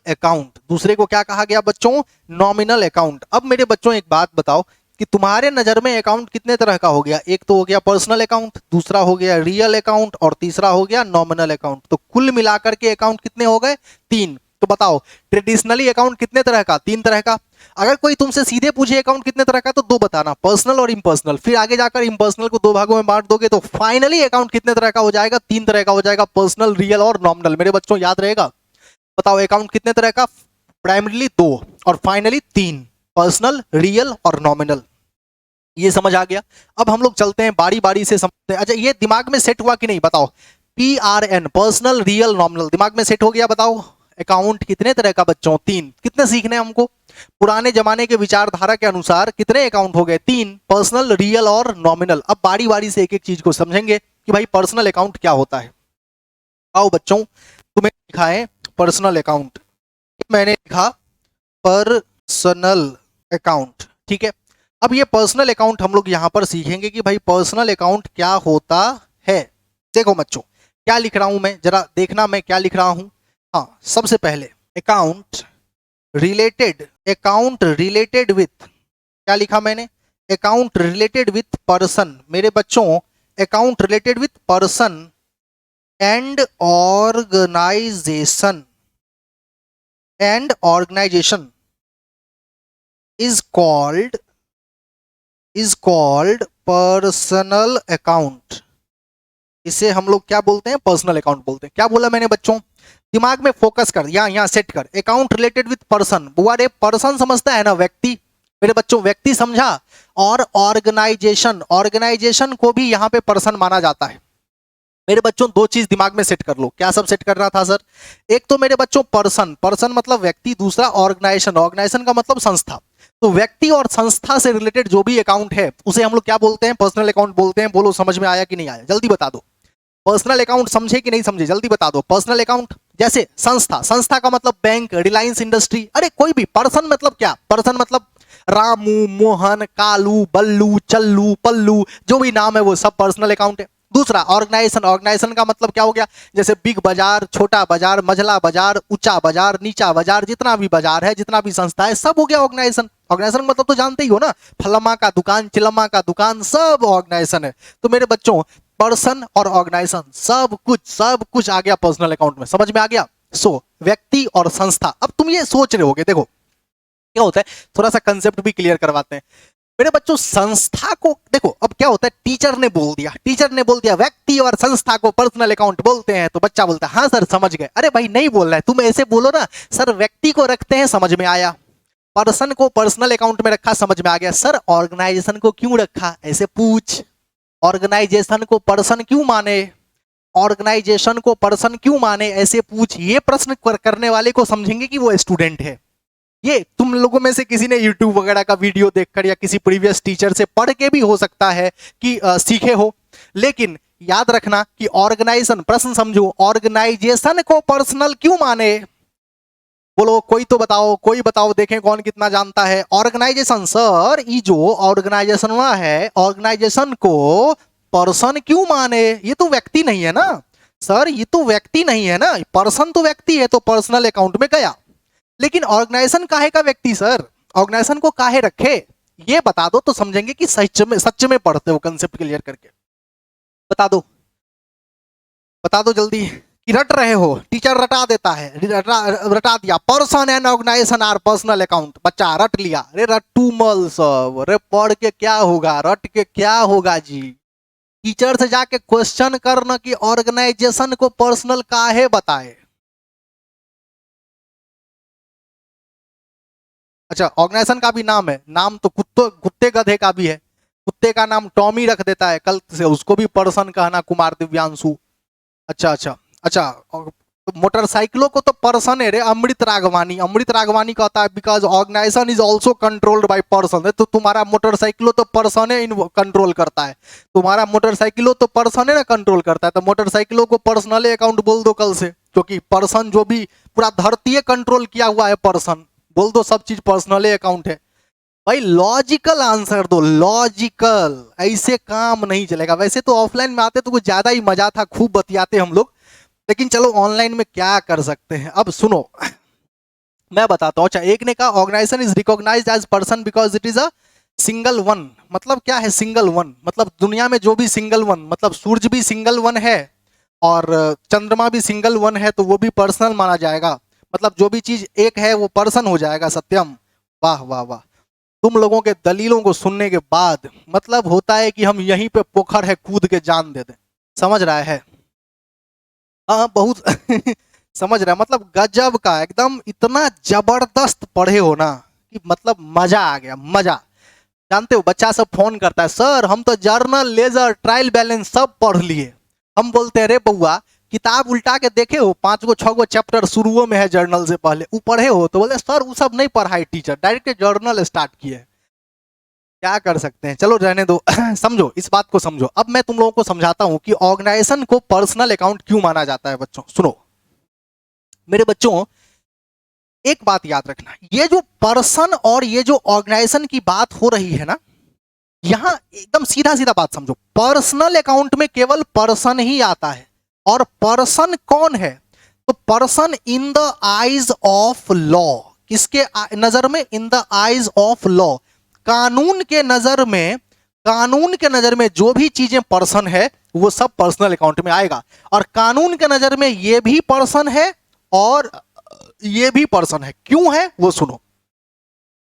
अकाउंट। दूसरे को क्या कहा गया बच्चों? Nominal account. अब मेरे बच्चों एक बात बताओ कि तुम्हारे नजर में अकाउंट कितने तरह का हो गया? एक तो हो गया पर्सनल अकाउंट, दूसरा हो गया रियल अकाउंट और तीसरा हो गया नॉमिनल अकाउंट। तो कुल मिलाकर के अकाउंट कितने हो गए? तीन। तो बताओ ट्रेडिशनली अकाउंट कितने तरह का? तीन तरह का। अगर कोई तुमसे सीधे पूछे अकाउंट कितने तरह का, तो दो बताना, पर्सनल और इम्पर्सनल। फिर आगे जाकर इम्पर्सनल को दो भागों में बांट दोगे तो फाइनली अकाउंट कितने तरह का हो जाएगा? तीन तरह का हो जाएगा, पर्सनल, रियल और नॉमिनल। मेरे बच्चों याद रहेगा? बताओ अकाउंट कितने तरह का? प्राइमरीली दो और फाइनली तीन, पर्सनल, रियल और नॉमिनल। ये समझ आ गया? अब हम लोग चलते हैं बारी बारी से समझते हैं। अच्छा ये दिमाग में सेट हुआ कि नहीं बताओ? PRN, पर्सनल, रियल, नॉमिनल, दिमाग में सेट हो गया? बताओ अकाउंट कितने तरह का बच्चों? तीन। कितने सीखने हमको? पुराने जमाने के विचारधारा के अनुसार कितने अकाउंट हो गए? तीन, पर्सनल, रियल और नॉमिनल। अब बारी बारी से एक एक चीज को समझेंगे कि भाई पर्सनल अकाउंट क्या होता है। आओ बच्चों, तुम्हें लिखा है पर्सनल अकाउंट, मैंने लिखा पर्सनल अकाउंट, ठीक है। अब ये पर्सनल अकाउंट हम लोग यहां पर सीखेंगे कि भाई पर्सनल अकाउंट क्या होता है। देखो बच्चों क्या लिख रहा हूं मैं, जरा देखना मैं क्या लिख रहा हूं। हाँ सबसे पहले अकाउंट रिलेटेड विथ, क्या लिखा मैंने? Account related with person. मेरे बच्चों account related with person and organisation is called personal account. इसे हम लोग क्या बोलते हैं? पर्सनल अकाउंट बोलते हैं। क्या बोला मैंने बच्चों? दिमाग में फोकस कर, यहाँ सेट कर। अकाउंट रिलेटेड विथ पर्सन, बुआ रे पर्सन समझता है ना, व्यक्ति। मेरे बच्चों व्यक्ति समझा। और ऑर्गेनाइजेशन, ऑर्गेनाइजेशन को भी यहाँ पे पर्सन माना जाता है। मेरे बच्चों दो चीज दिमाग में सेट कर लो। क्या सब सेट करना था सर? एक तो मेरे बच्चों पर्सन, पर्सन मतलब व्यक्ति, दूसरा ऑर्गेनाइजेशन, ऑर्गेनाइजेशन का मतलब संस्था। तो व्यक्ति और संस्था से रिलेटेड जो भी अकाउंट है उसे हम लोग क्या बोलते हैं? पर्सनल अकाउंट बोलते हैं। बोलो समझ में आया कि नहीं आया? जल्दी बता दो। पर्सनल अकाउंट समझे कि नहीं समझे? जल्दी बता दो। पर्सनल अकाउंट जैसे संस्था, संस्था का मतलब बैंक, रिलायंस इंडस्ट्री, अरे कोई भी। पर्सन मतलब क्या? पर्सन मतलब रामू, मोहन, कालू, बल्लू, चल्लू, पल्लू, जो भी नाम है वो सब पर्सनल अकाउंट है। दूसरा ऑर्गेनाइजेशन, ऑर्गेनाइजेशन का मतलब क्या हो गया? जैसे बिग बाजार, छोटा बाजार, मझला बाजार, ऊंचा बाजार, नीचा बाजार, जितना भी बाजार है, जितना भी संस्था है, सब हो गया ऑर्गेनाइजेशन। ऑर्गेनाइजेशन मतलब तो जानते ही हो ना, फलम्मा का दुकान, चिलम्मा का दुकान, सब ऑर्गेनाइजेशन है। तो मेरे बच्चों पर्सन और ऑर्गेनाइजेशन सब कुछ आ गया पर्सनल अकाउंट में। समझ में आ गया? सो व्यक्ति और संस्था। अब तुम ये सोच रहे होगे, देखो क्या होता है, थोड़ा सा कंसेप्ट भी क्लियर करवाते हैं। मेरे बच्चों संस्था को देखो, अब क्या होता है, टीचर ने बोल दिया व्यक्ति और संस्था को पर्सनल अकाउंट बोलते हैं, तो बच्चा बोलता है हाँ सर समझ गए। अरे भाई नहीं बोल रहा है, तुम ऐसे बोलो ना, सर व्यक्ति को रखते हैं, समझ में आया। पर्सन को पर्सनल अकाउंट में रखा, समझ में आ गया। सर ऑर्गेनाइजेशन को क्यों रखा, ऐसे पूछ। ऑर्गेनाइजेशन को पर्सन क्यों माने, ऑर्गेनाइजेशन को पर्सन क्यों माने, ऐसे पूछ। ये प्रश्न करने वाले को समझेंगे कि वो स्टूडेंट है। ये तुम लोगों में से किसी ने YouTube वगैरह का वीडियो देखकर या किसी प्रीवियस टीचर से पढ़ के भी हो सकता है कि सीखे हो। लेकिन याद रखना कि ऑर्गेनाइजेशन, प्रश्न समझो, ऑर्गेनाइजेशन को पर्सनल क्यों माने? बोलो कोई तो बताओ, कोई बताओ, देखें कौन कितना जानता है। ऑर्गेनाइजेशन, सर ये जो ऑर्गेनाइजेशन है, ऑर्गेनाइजेशन को पर्सन क्यों माने? ये तो व्यक्ति नहीं है ना सर, ये तो व्यक्ति नहीं है ना, पर्सन तो व्यक्ति है, तो पर्सनल अकाउंट में गया। लेकिन ऑर्गेनाइजेशन काहे का व्यक्ति सर? ऑर्गेनाइजेशन को काहे रखे, ये बता दो तो समझेंगे कि सच में पढ़ते हो, कंसेप्ट क्लियर करके बता दो। बता दो जल्दी कि रट रहे हो। टीचर रटा देता है, रटा दिया। Person and organisation are personal account. बच्चा रट लिया। अरे रट्टू मल सब, अरे पढ़ के क्या होगा, रट के क्या होगा जी। टीचर से जाके क्वेश्चन करना कि ऑर्गेनाइजेशन को पर्सनल काहे बताए। अच्छा ऑर्गेनाइजेशन का भी नाम है, नाम तो कुत्ते गधे का भी है। कुत्ते का नाम टॉमी रख देता है, कल से उसको भी पर्सन कहना, कुमार दिव्यांशु। अच्छा मोटरसाइकिलों को तो पर्सन है रे, अमृत राघवानी। अमृत राघवानी कहता है because organisation is also controlled by person. तो तुम्हारा मोटरसाइकिलों तो पर्सन है कंट्रोल करता है, तुम्हारा मोटरसाइकिलों तो पर्सन है ना कंट्रोल करता है। तो मोटरसाइकिलों को पर्सनल अकाउंट बोल दो कल से, क्योंकि पर्सन जो भी पूरा धरती कंट्रोल किया हुआ है, पर्सन बोल दो, सब चीज पर्सनल अकाउंट है। भाई लॉजिकल आंसर दो, लॉजिकल, ऐसे काम नहीं चलेगा। वैसे तो ऑफलाइन में आते तो कुछ ज्यादा ही मजा था, खूब बतियाते हम लोग, लेकिन चलो ऑनलाइन में क्या कर सकते हैं। अब सुनो मैं बताता हूँ। अच्छा एक ने कहा organisation is recognised as person because it is a single one. मतलब क्या है सिंगल वन? मतलब दुनिया में जो भी सिंगल वन, मतलब सूरज भी सिंगल वन है और चंद्रमा भी सिंगल वन है, तो वो भी पर्सनल माना जाएगा। मतलब जो भी चीज एक है वो पर्सन हो जाएगा। सत्यम, वाह वाह वाह। तुम लोगों के दलीलों को सुनने के बाद मतलब होता है कि हम यहीं पे पोखर है कूद के जान दे दें। समझ रहा है? हाँ बहुत समझ रहा है, मतलब गजब का एकदम, इतना जबरदस्त पढ़े हो ना कि मतलब मजा आ गया, मजा। जानते हो बच्चा सब फोन करता है, सर हम तो जर्नल, लेजर, ट्रायल बैलेंस सब पढ़ लिए। हम बोलते हैं रे बउआ किताब उल्टा के देखे हो, 5 गो 6 गो चैप्टर शुरुओं में है जर्नल से पहले, वो पढ़े हो? तो बोले सर वो सब नहीं पढ़ा है टीचर, डायरेक्ट जर्नल स्टार्ट किए। क्या कर सकते हैं, चलो रहने दो। समझो इस बात को समझो। अब मैं तुम लोगों को समझाता हूं कि ऑर्गेनाइजेशन को पर्सनल अकाउंट क्यों माना जाता है। बच्चों सुनो मेरे बच्चों, एक बात याद रखना, ये जो पर्सन और ये जो ऑर्गेनाइजेशन की बात हो रही है ना, यहां एकदम सीधा सीधा बात समझो। पर्सनल अकाउंट में केवल पर्सन ही आता है। और पर्सन कौन है? तो person in the eyes of law. किसके नजर में? In the eyes of law. कानून के नजर में, कानून के नजर में जो भी चीजें पर्सन है वो सब पर्सनल अकाउंट में आएगा। और कानून के नजर में ये भी पर्सन है और ये भी पर्सन है। क्यों है वो सुनो।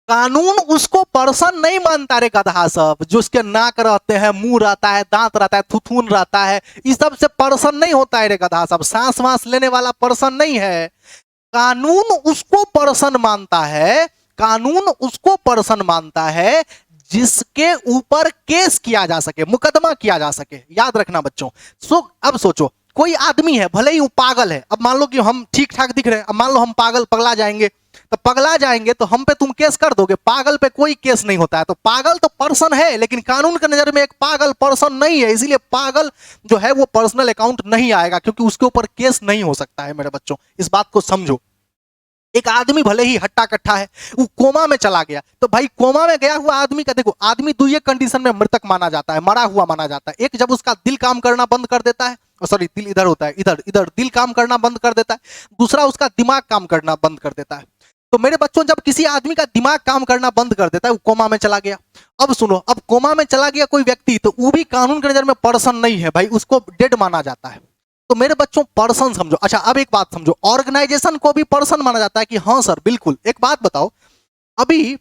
कानून उसको पर्सन नहीं मानता रे गधा सब, जो उसके नाक रहते हैं, मुंह रहता है, दांत रहता है, थुथुन रहता है, इस सब से पर्सन नहीं होता है रे गधा सब। सांस वांस लेने वाला पर्सन नहीं है। कानून उसको पर्सन मानता है, कानून उसको पर्सन मानता है जिसके ऊपर केस किया जा सके, मुकदमा किया जा सके। याद रखना बच्चों। अब सोचो, कोई आदमी है, भले ही वो पागल है, अब मान लो कि हम ठीक ठाक दिख रहे हैं, अब मान लो हम पगला जाएंगे, तो पगला जाएंगे तो हम पे तुम केस कर दोगे, पागल पे कोई केस नहीं होता है। तो पागल तो पर्सन है, लेकिन कानून की नजर में एक पागल पर्सन नहीं है, इसीलिए पागल जो है वो पर्सनल अकाउंट नहीं आएगा, क्योंकि उसके ऊपर केस नहीं हो सकता है मेरे बच्चों। इस बात को समझो। एक आदमी भले ही हट्टा कट्ठा है, वो कोमा में चला गया, तो भाई कोमा में गया हुआ आदमी का देखो, आदमी दो ही कंडीशन में मृतक माना जाता है, मरा हुआ माना जाता है। एक, जब उसका दिल काम करना बंद कर देता है, सॉरी दिल इधर होता है, इधर इधर दिल काम करना बंद कर देता है। दूसरा, उसका दिमाग काम करना बंद कर देता है। तो मेरे बच्चों, जब किसी आदमी का दिमाग काम करना बंद कर देता है, वो कोमा में चला गया। अब सुनो, अब कोमा में चला गया कोई व्यक्ति, तो वो भी कानून की नजर में पर्सन नहीं है भाई, उसको डेड माना जाता है। तो मेरे बच्चों पर्सन समझो। अच्छा, अब एक बात समझो, ऑर्गेनाइजेशन को भी पर्सन माना जाता है कि हाँ सर बिल्कुल। एक बात बताओ, अभी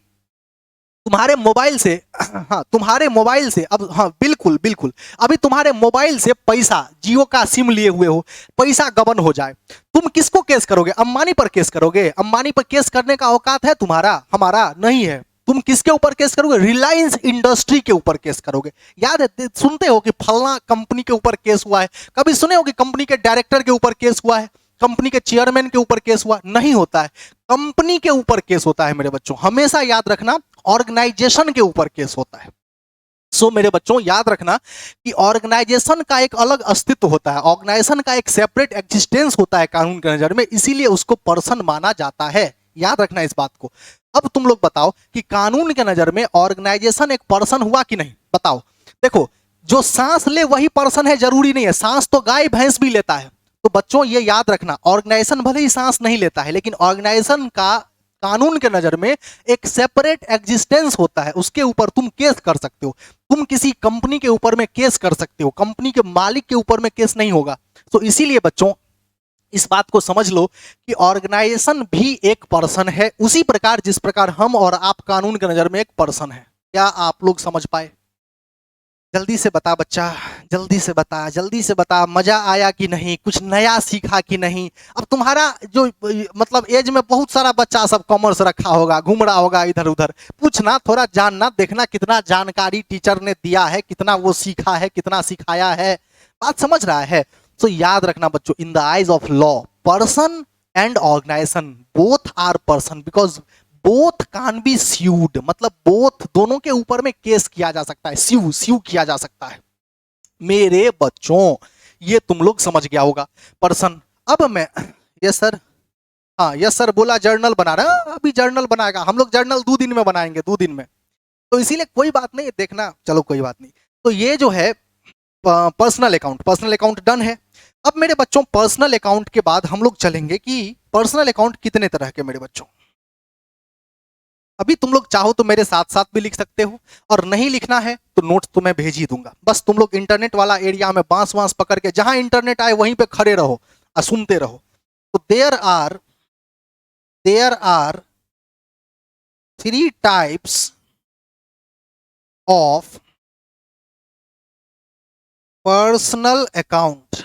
तुम्हारे मोबाइल से, हाँ तुम्हारे मोबाइल से, अब हाँ बिल्कुल बिल्कुल, अभी तुम्हारे मोबाइल से पैसा, जियो का सिम लिए हुए हो, पैसा गबन हो जाए, तुम किसको केस करोगे? अंबानी पर केस करोगे? अंबानी पर केस करने का औकात है तुम्हारा? हमारा नहीं है। तुम किसके ऊपर केस करोगे? रिलायंस इंडस्ट्री के ऊपर केस करोगे। याद है, सुनते हो कि फलना कंपनी के ऊपर केस हुआ है? कभी सुने हो कि कंपनी के डायरेक्टर के ऊपर केस हुआ है, कंपनी के चेयरमैन के ऊपर केस हुआ? नहीं होता है। कंपनी के ऊपर केस होता है मेरे बच्चों, हमेशा याद रखना, ऑर्गेनाइजेशन के ऊपर केस होता है। सो मेरे बच्चों याद रखना कि ऑर्गेनाइजेशन का एक अलग अस्तित्व होता है, ऑर्गेनाइजेशन का एक सेपरेट एग्जिस्टेंस होता है कानून के नजर में, इसीलिए उसको पर्सन माना जाता है। याद रखना इस बात को। अब तुम लोग बताओ कि कानून के नजर में ऑर्गेनाइजेशन एक पर्सन हुआ कि नहीं? बताओ। देखो, जो सांस ले वही पर्सन है जरूरी नहीं है, सांस तो गाय भैंस भी लेता है। तो बच्चों ये याद रखना, ऑर्गेनाइजेशन भले ही सांस नहीं लेता है, लेकिन ऑर्गेनाइजेशन का कानून के नजर में एक सेपरेट एग्जिस्टेंस होता है, उसके ऊपर तुम केस कर सकते हो। तुम किसी कंपनी के ऊपर में केस कर सकते हो, कंपनी के मालिक के ऊपर में केस नहीं होगा। तो इसीलिए बच्चों इस बात को समझ लो कि ऑर्गेनाइजेशन भी एक पर्सन है, उसी प्रकार जिस प्रकार हम और आप कानून के नजर में एक पर्सन है। क्या आप लोग समझ पाए? जल्दी से बता बच्चा, जल्दी से बता, जल्दी से बता, मजा आया कि नहीं, कुछ नया सीखा कि नहीं? अब तुम्हारा जो मतलब एज में बहुत सारा बच्चा सब कॉमर्स रखा होगा, घूम रहा होगा इधर उधर, पूछना, थोड़ा जानना, देखना कितना जानकारी टीचर ने दिया है, कितना वो सीखा है, कितना सिखाया है, बात समझ रहा है? तो याद रखना बच्चों, in the eyes of law person and organisation both are person, because both can be sued, मतलब बोथ, दोनों के ऊपर में केस किया जा सकता है, स्यू किया जा सकता है। मेरे बच्चों ये तुम लोग समझ गया होगा पर्सन। अब मैं, यस सर, हाँ यस सर बोला, जर्नल बना रहा है, अभी जर्नल बनाएगा, हम लोग जर्नल 2 दिन में बनाएंगे, 2 दिन में। तो इसीलिए कोई बात नहीं, देखना, चलो कोई बात नहीं। तो ये जो है personal account, personal account done है। अब मेरे बच्चों पर्सनल अकाउंट के बाद हम लोग चलेंगे कि पर्सनल अकाउंट कितने तरह के मेरे बच्चों। अभी तुम लोग चाहो तो मेरे साथ साथ भी लिख सकते हो, और नहीं लिखना है तो नोट्स तो मैं भेज ही दूंगा। बस तुम लोग इंटरनेट वाला एरिया में बांस वांस पकड़ के, जहां इंटरनेट आए वहीं पे खड़े रहो और सुनते रहो। तो there are 3 types of personal account.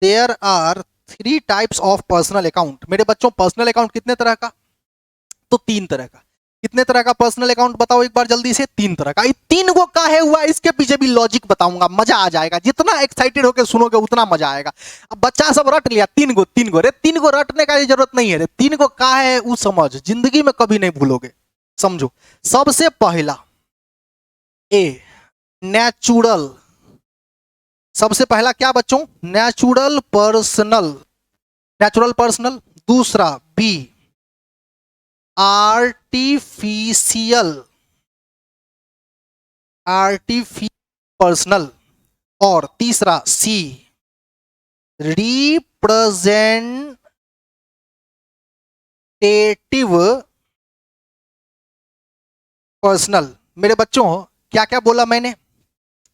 There are 3 types of personal account. मेरे बच्चों पर्सनल अकाउंट कितने तरह का? तो 3 तरह का। कितने तरह का पर्सनल अकाउंट बताओ एक बार जल्दी से? 3 तरह का। 3 को काहे हुआ, इसके पीछे भी लॉजिक बताऊंगा, मजा आ जाएगा, जितना एक्साइटेड होकर सुनोगे उतना मजा आएगा। अब बच्चा सब रट लिया 3 को, रे 3 को रटने का जरूरत नहीं है रे, 3 को काहे है वो समझ, जिंदगी में कभी नहीं भूलोगे, समझो। सबसे पहला ए, नेचुरल। सबसे पहला क्या बच्चों? Natural personal, natural personal. दूसरा बी, आर्टिफिशियल, पर्सनल। और तीसरा सी, रिप्रेजेंटेटिव पर्सनल। मेरे बच्चों क्या क्या बोला मैंने?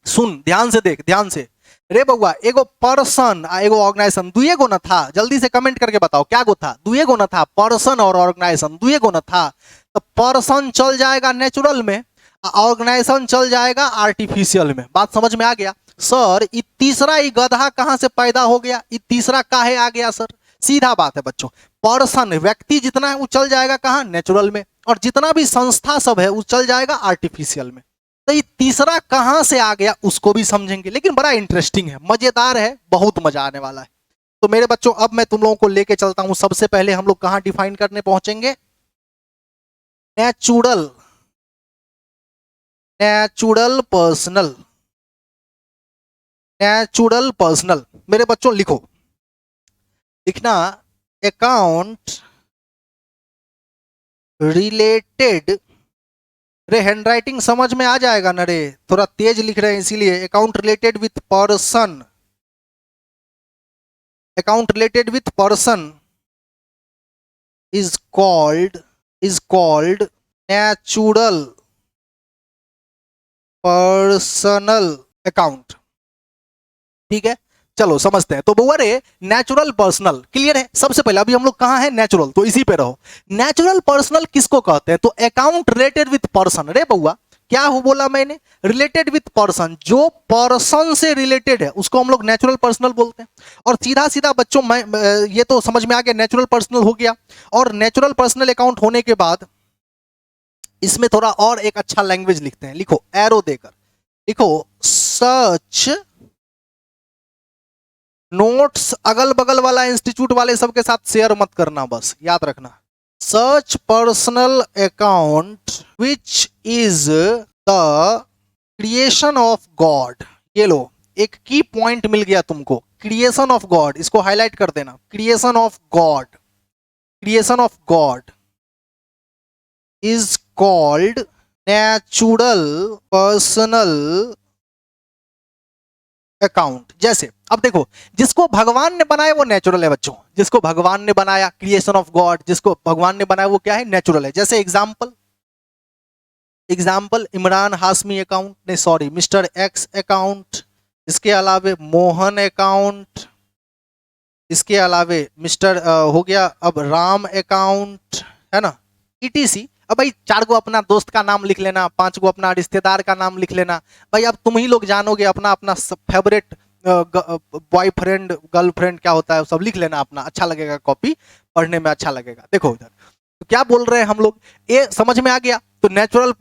सुन ध्यान से, देख ध्यान से। रे बउआ एगो पर्सन आ एगो ऑर्गेनाइजेशन दुए गो न था, जल्दी से कमेंट करके बताओ क्या गो था, दुए गो न था, पर्सन और ऑर्गेनाइजेशन दुए गो न था। तो पर्सन चल जाएगा नेचुरल में, ऑर्गेनाइजेशन चल जाएगा आर्टिफिशियल में। बात समझ में आ गया? सर ये तीसरा ही गधा कहां से पैदा हो गया, ये तीसरा काहे आ गया सर? सीधा बात है बच्चों, पर्सन व्यक्ति जितना है वो चल जाएगा कहां, नेचुरल में, और जितना भी संस्था सब है वो चल जाएगा आर्टिफिशियल में। तो ये तीसरा कहां से आ गया उसको भी समझेंगे, लेकिन बड़ा इंटरेस्टिंग है, मजेदार है, बहुत मजा आने वाला है। तो मेरे बच्चों अब मैं तुम लोगों को लेके चलता हूं, सबसे पहले हम लोग कहां डिफाइन करने पहुंचेंगे, natural, natural personal, natural personal. मेरे बच्चों लिखो, लिखना अकाउंट रिलेटेड, रे हैंडराइटिंग समझ में आ जाएगा ना रे, थोड़ा तेज लिख रहे हैं इसीलिए। Account related with person, account related with person is called natural personal account. ठीक है, चलो समझते हैं। तो बउआ रे नेचुरल पर्सनल क्लियर है। सबसे पहले अभी हम लोग कहां है, नेचुरल, तो इसी पे रहो। नेचुरल पर्सनल किसको कहते हैं, तो अकाउंट रिलेटेड विथ पर्सन। रे बउआ क्या हो बोला मैंने, रिलेटेड विथ पर्सन, जो पर्सन से रिलेटेड है उसको हम लोग नेचुरल पर्सनल बोलते हैं। और सीधा सीधा बच्चों मैं ये तो समझ में आ गया, नेचुरल पर्सनल हो गया। और नेचुरल पर्सनल अकाउंट होने के बाद इसमें थोड़ा और एक अच्छा लैंग्वेज लिखते हैं, लिखो एरो देकर, लिखो सच नोट्स, अगल बगल वाला इंस्टीट्यूट वाले सबके साथ शेयर मत करना, बस याद रखना। Such personal account which is the creation of God. ये लो एक की पॉइंट मिल गया तुमको, क्रिएशन ऑफ गॉड, इसको हाईलाइट कर देना, creation of God, creation of God is called natural personal account. जैसे अब देखो, जिसको भगवान ने बनाया वो नेचुरल है बच्चों, जिसको भगवान ने बनाया, क्रिएशन ऑफ गॉड, जिसको भगवान ने बनाया वो क्या है, नेचुरल है। जैसे example, example Imran Hashmi account, नहीं सॉरी मिस्टर एक्स अकाउंट, इसके अलावे मोहन अकाउंट, इसके अलावे मिस्टर हो गया अब राम अकाउंट, है ना, ईटीसी। अब भाई 4 गो अपना दोस्त का नाम लिख लेना, 5 गो अपना रिश्तेदार का नाम लिख लेना। भाई अब तुम ही लोग जानोगे अपना अपना फेवरेट बॉयफ्रेंड गर्लफ्रेंड क्या होता है, सब लिख लेना अपना, अच्छा लगेगा, कॉपी पढ़ने में अच्छा लगेगा। देखो उधर तो क्या बोल रहे हैं हम लोग, ये समझ में आ गया। तो नेचुरल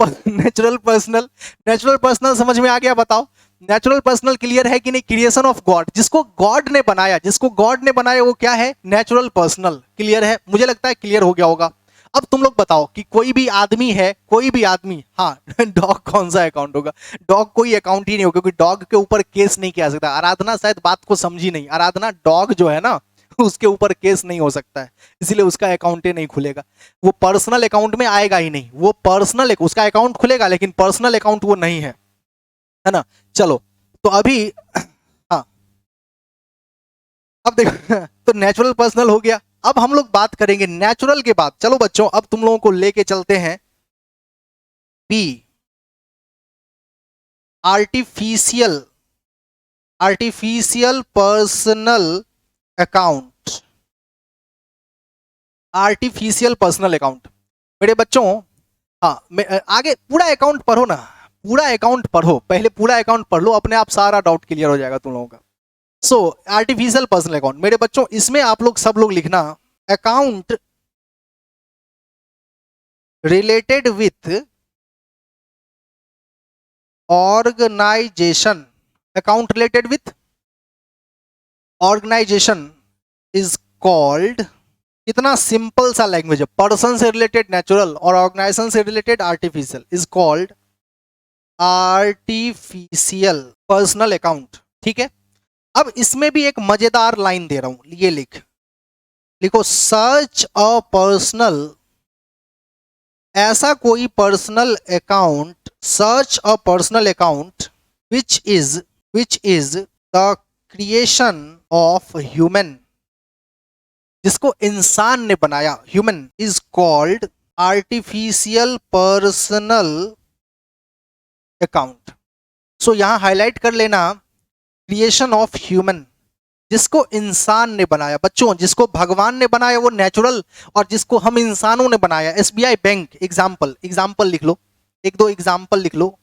पर्सनल समझ में आ गया, बताओ नेचुरल पर्सनल क्लियर है कि नहीं। क्रिएशन ऑफ गॉड, जिसको गॉड ने बनाया, जिसको गॉड ने बनाया वो क्या है, नेचुरल पर्सनल। क्लियर है, मुझे लगता है क्लियर हो गया होगा। अब तुम लोग बताओ कि कोई भी आदमी है, कोई भी आदमी, हाँ डॉग कौन सा अकाउंट होगा, डॉग कोई अकाउंट ही नहीं होगा, क्योंकि डॉग के ऊपर केस नहीं किया सकता। आराधना शायद बात को समझी नहीं, आराधना डॉग जो है ना उसके ऊपर केस नहीं हो सकता है, इसलिए उसका अकाउंट ही नहीं खुलेगा, वो पर्सनल अकाउंट में आएगा ही नहीं। वो पर्सनल, उसका अकाउंट खुलेगा लेकिन पर्सनल अकाउंट वो नहीं है ना। चलो तो अभी हाँ, अब देखो तो नेचुरल पर्सनल हो गया। अब हम लोग बात करेंगे नेचुरल के बाद। चलो बच्चों अब तुम लोगों को लेके चलते हैं B, artificial, artificial personal account, artificial personal account. मेरे बच्चों हाँ, आगे पूरा अकाउंट पढ़ो ना, पूरा अकाउंट पढ़ो, पहले पूरा अकाउंट पढ़ लो, अपने आप सारा डाउट क्लियर हो जाएगा तुम लोगों का। सो आर्टिफिशियल पर्सनल अकाउंट मेरे बच्चों, इसमें आप लोग सब लोग लिखना account related with organisation, account related with organisation is called, इतना सिंपल सा लैंग्वेज है, पर्सन से रिलेटेड नेचुरल और ऑर्गेनाइजेशन से related artificial, is called artificial personal account. ठीक है, अब इसमें भी एक मजेदार लाइन दे रहा हूं, ये लिखो सच अ पर्सनल, ऐसा कोई personal account, such a personal account which is the creation of human, जिसको इंसान ने बनाया, human, is called artificial personal account. So यहां हाईलाइट कर लेना क्रिएशन ऑफ ह्यूमन, जिसको इंसान ने बनाया बच्चों, जिसको भगवान ने बनाया वो नेचुरल, और जिसको हम इंसानों ने बनाया। एसबीआई बैंक एग्जाम्पल, एग्जाम्पल लिख लो, एक दो एग्जाम्पल लिख लो।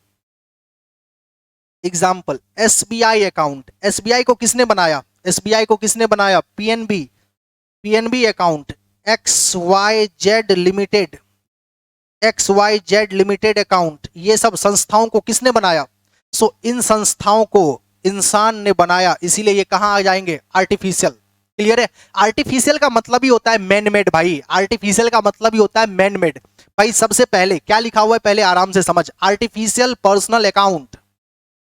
एग्जाम्पल एसबीआई अकाउंट, एसबीआई को किसने बनाया, एसबीआई को किसने बनाया, PNB, PNB account, XYZ limited, XYZ limited account, ये सब संस्थाओं को किसने बनाया। सो इन संस्थाओं को इंसान ने बनाया, इसीलिए ये कहां आ जाएंगे, आर्टिफिशियल। क्लियर है? आर्टिफिशियल का मतलब ही होता है मैन मेड भाई, आर्टिफिशियल का मतलब ही होता है मैन मेड। भाई सबसे पहले क्या लिखा हुआ है, पहले आराम से समझ, आर्टिफिशियल पर्सनल अकाउंट,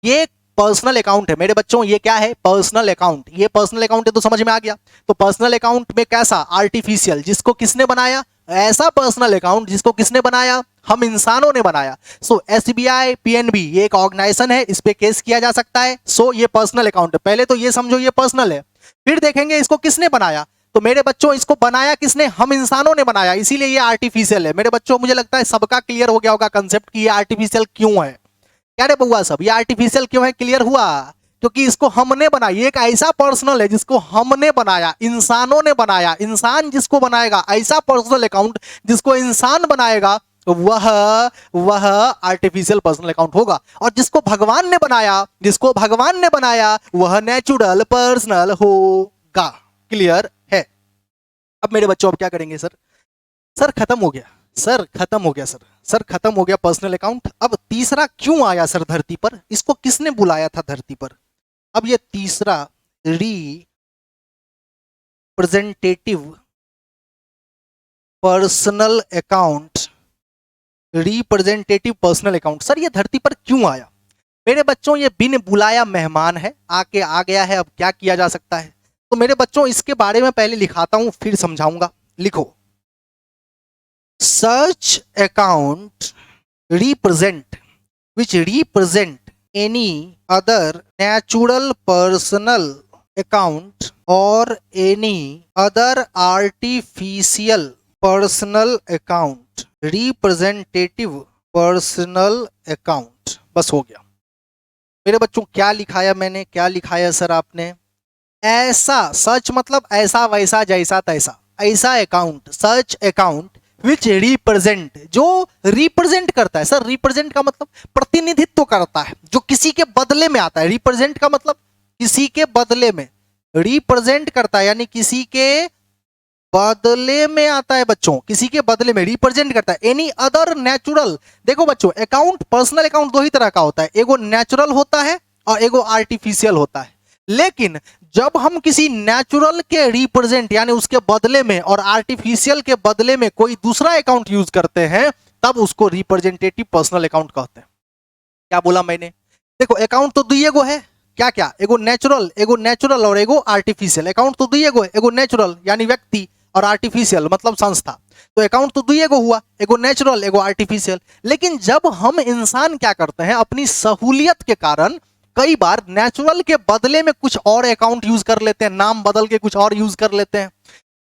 ये पर्सनल अकाउंट है मेरे बच्चों। ये क्या है, पर्सनल अकाउंट, ये पर्सनल अकाउंट है, तो समझ में आ गया। तो पर्सनल अकाउंट में कैसा, आर्टिफिशियल, जिसको किसने बनाया, ऐसा पर्सनल अकाउंट जिसको किसने बनाया, हम इंसानों ने बनाया। सो एसबीआई पीएनबी ये एक ऑर्गेनाइजेशन है, इस पे केस किया जा सकता है। सो ये पर्सनल अकाउंट है, पहले तो ये समझो ये पर्सनल है, फिर देखेंगे इसको किसने बनाया। तो मेरे बच्चों इसको बनाया किसने, हम इंसानों ने बनाया, इसीलिए ये आर्टिफिशियल है। मेरे बच्चों मुझे लगता है सबका क्लियर हो गया होगा कंसेप्ट कि ये आर्टिफिशियल क्यों है। क्या रे बउआ सब, ये आर्टिफिशियल क्यों है, क्लियर हुआ? क्योंकि इसको हमने बनाया, ये एक ऐसा पर्सनल है जिसको हमने बनाया, इंसानों ने बनाया। इंसान जिसको बनाएगा, ऐसा पर्सनल अकाउंट जिसको इंसान बनाएगा, वह आर्टिफिशियल पर्सनल अकाउंट होगा। और जिसको भगवान ने बनाया, जिसको भगवान ने बनाया, वह नेचुरल पर्सनल होगा। क्लियर है? अब मेरे बच्चों अब क्या करेंगे सर, सर खत्म हो गया, सर खत्म हो गया, सर खत्म हो गया पर्सनल अकाउंट। अब तीसरा क्यों आया सर धरती पर, इसको किसने बुलाया था धरती पर। अब ये तीसरा representative personal account, representative personal account sir ये धरती पर क्यों आया। मेरे बच्चों ये बिन बुलाया मेहमान है, आके आ गया है, अब क्या किया जा सकता है। तो मेरे बच्चों इसके बारे में पहले लिखाता हूं फिर समझाऊंगा। लिखो, such account which represent any other natural personal account or any other artificial personal account, representative personal account। बस हो गया मेरे बच्चों। क्या लिखाया मैंने, क्या लिखाया सर आपने, ऐसा, सच मतलब ऐसा वैसा जैसा तैसा, ऐसा account, such account which represent, जो रिप्रेजेंट करता है। सर रिप्रेजेंट का मतलब प्रतिनिधित्व करता है, जो किसी के बदले में आता है। रिप्रेजेंट का मतलब किसी के बदले में, रिप्रेजेंट करता है यानी किसी के बदले में आता है बच्चों, किसी के बदले में रिप्रेजेंट करता है। एनी अदर नेचुरल, देखो बच्चों अकाउंट, पर्सनल अकाउंट दो ही तरह का होता है, एगो नेचुरल होता है और एगो आर्टिफिशियल होता है। लेकिन जब हम किसी नेचुरल के रिप्रेजेंट यानी उसके बदले में और आर्टिफिशियल के बदले में कोई दूसरा अकाउंट यूज करते हैं, तब उसको रिप्रेजेंटेटिव पर्सनल अकाउंट कहते हैं। क्या बोला मैंने, देखो अकाउंट तो दुई एगो है, क्या क्या, एगो नेचुरल और एगो आर्टिफिशियल। अकाउंट तो दुई एगो है, एगो नेचुरल यानी व्यक्ति और आर्टिफिशियल मतलब संस्था। तो अकाउंट तो दुई एगो हुआ, एगो नेचुरल एगो आर्टिफिशियल। लेकिन जब हम इंसान क्या करते हैं, अपनी सहूलियत के कारण कई बार नेचुरल के बदले में कुछ और अकाउंट यूज कर लेते हैं, नाम बदल के कुछ और यूज कर लेते हैं,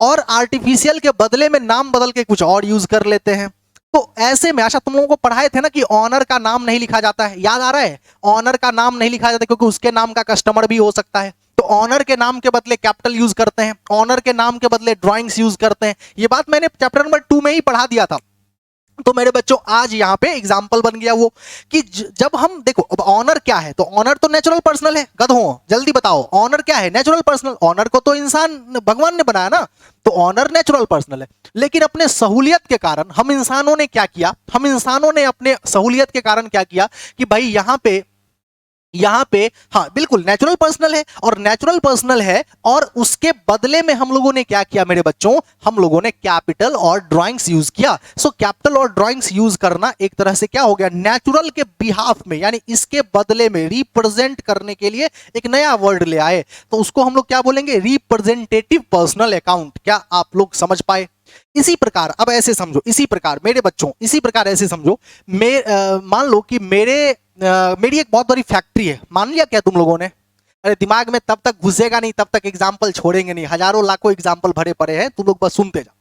और आर्टिफिशियल के बदले में नाम बदल के कुछ और यूज कर लेते हैं। तो ऐसे में, अच्छा तुम लोगों को पढ़ाए थे ना कि ऑनर का नाम नहीं लिखा जाता है, याद आ रहा है, ऑनर का नाम नहीं लिखा जाता क्योंकि उसके नाम का कस्टमर भी हो सकता है। तो ऑनर के नाम के बदले कैपिटल यूज करते हैं, ऑनर के नाम के बदले ड्राइंग्स यूज करते हैं। ये बात मैंने चैप्टर नंबर 2 में ही पढ़ा दिया था। तो मेरे बच्चों आज यहाँ पे एग्जाम्पल बन गया वो कि जब हम देखो, अब ऑनर क्या है, तो ऑनर तो नेचुरल पर्सनल है। गधों जल्दी बताओ, ऑनर क्या है, नेचुरल पर्सनल। ऑनर को तो इंसान भगवान ने बनाया ना, तो ऑनर नेचुरल पर्सनल है। लेकिन अपने सहूलियत के कारण हम इंसानों ने क्या किया, हम इंसानों ने अपने सहूलियत के कारण क्या किया कि भाई यहाँ पे हाँ बिल्कुल नेचुरल पर्सनल है, और नेचुरल पर्सनल है और उसके बदले में हम लोगों ने क्या किया मेरे बच्चों, हम लोगों ने कैपिटल और ड्राइंग्स यूज किया। सो कैपिटल और ड्राइंग्स यूज करना एक तरह से क्या हो गया, नेचुरल के बिहाफ में यानी इसके बदले में रिप्रेजेंट करने के लिए एक नया वर्ड ले आए, तो उसको हम लोग क्या बोलेंगे, रिप्रेजेंटेटिव पर्सनल अकाउंट। क्या आप लोग समझ पाए? इसी प्रकार अब ऐसे समझो, इसी प्रकार मेरे बच्चों, इसी प्रकार ऐसे समझो, मान लो कि मेरी एक बहुत बड़ी फैक्ट्री है, मान लिया क्या तुम लोगों ने। अरे दिमाग में तब तक घुसेगा नहीं, तब तक एग्जाम्पल छोड़ेंगे नहीं, हजारों लाखों एग्जाम्पल भरे पड़े हैं, तुम लोग बस सुनते जाओ।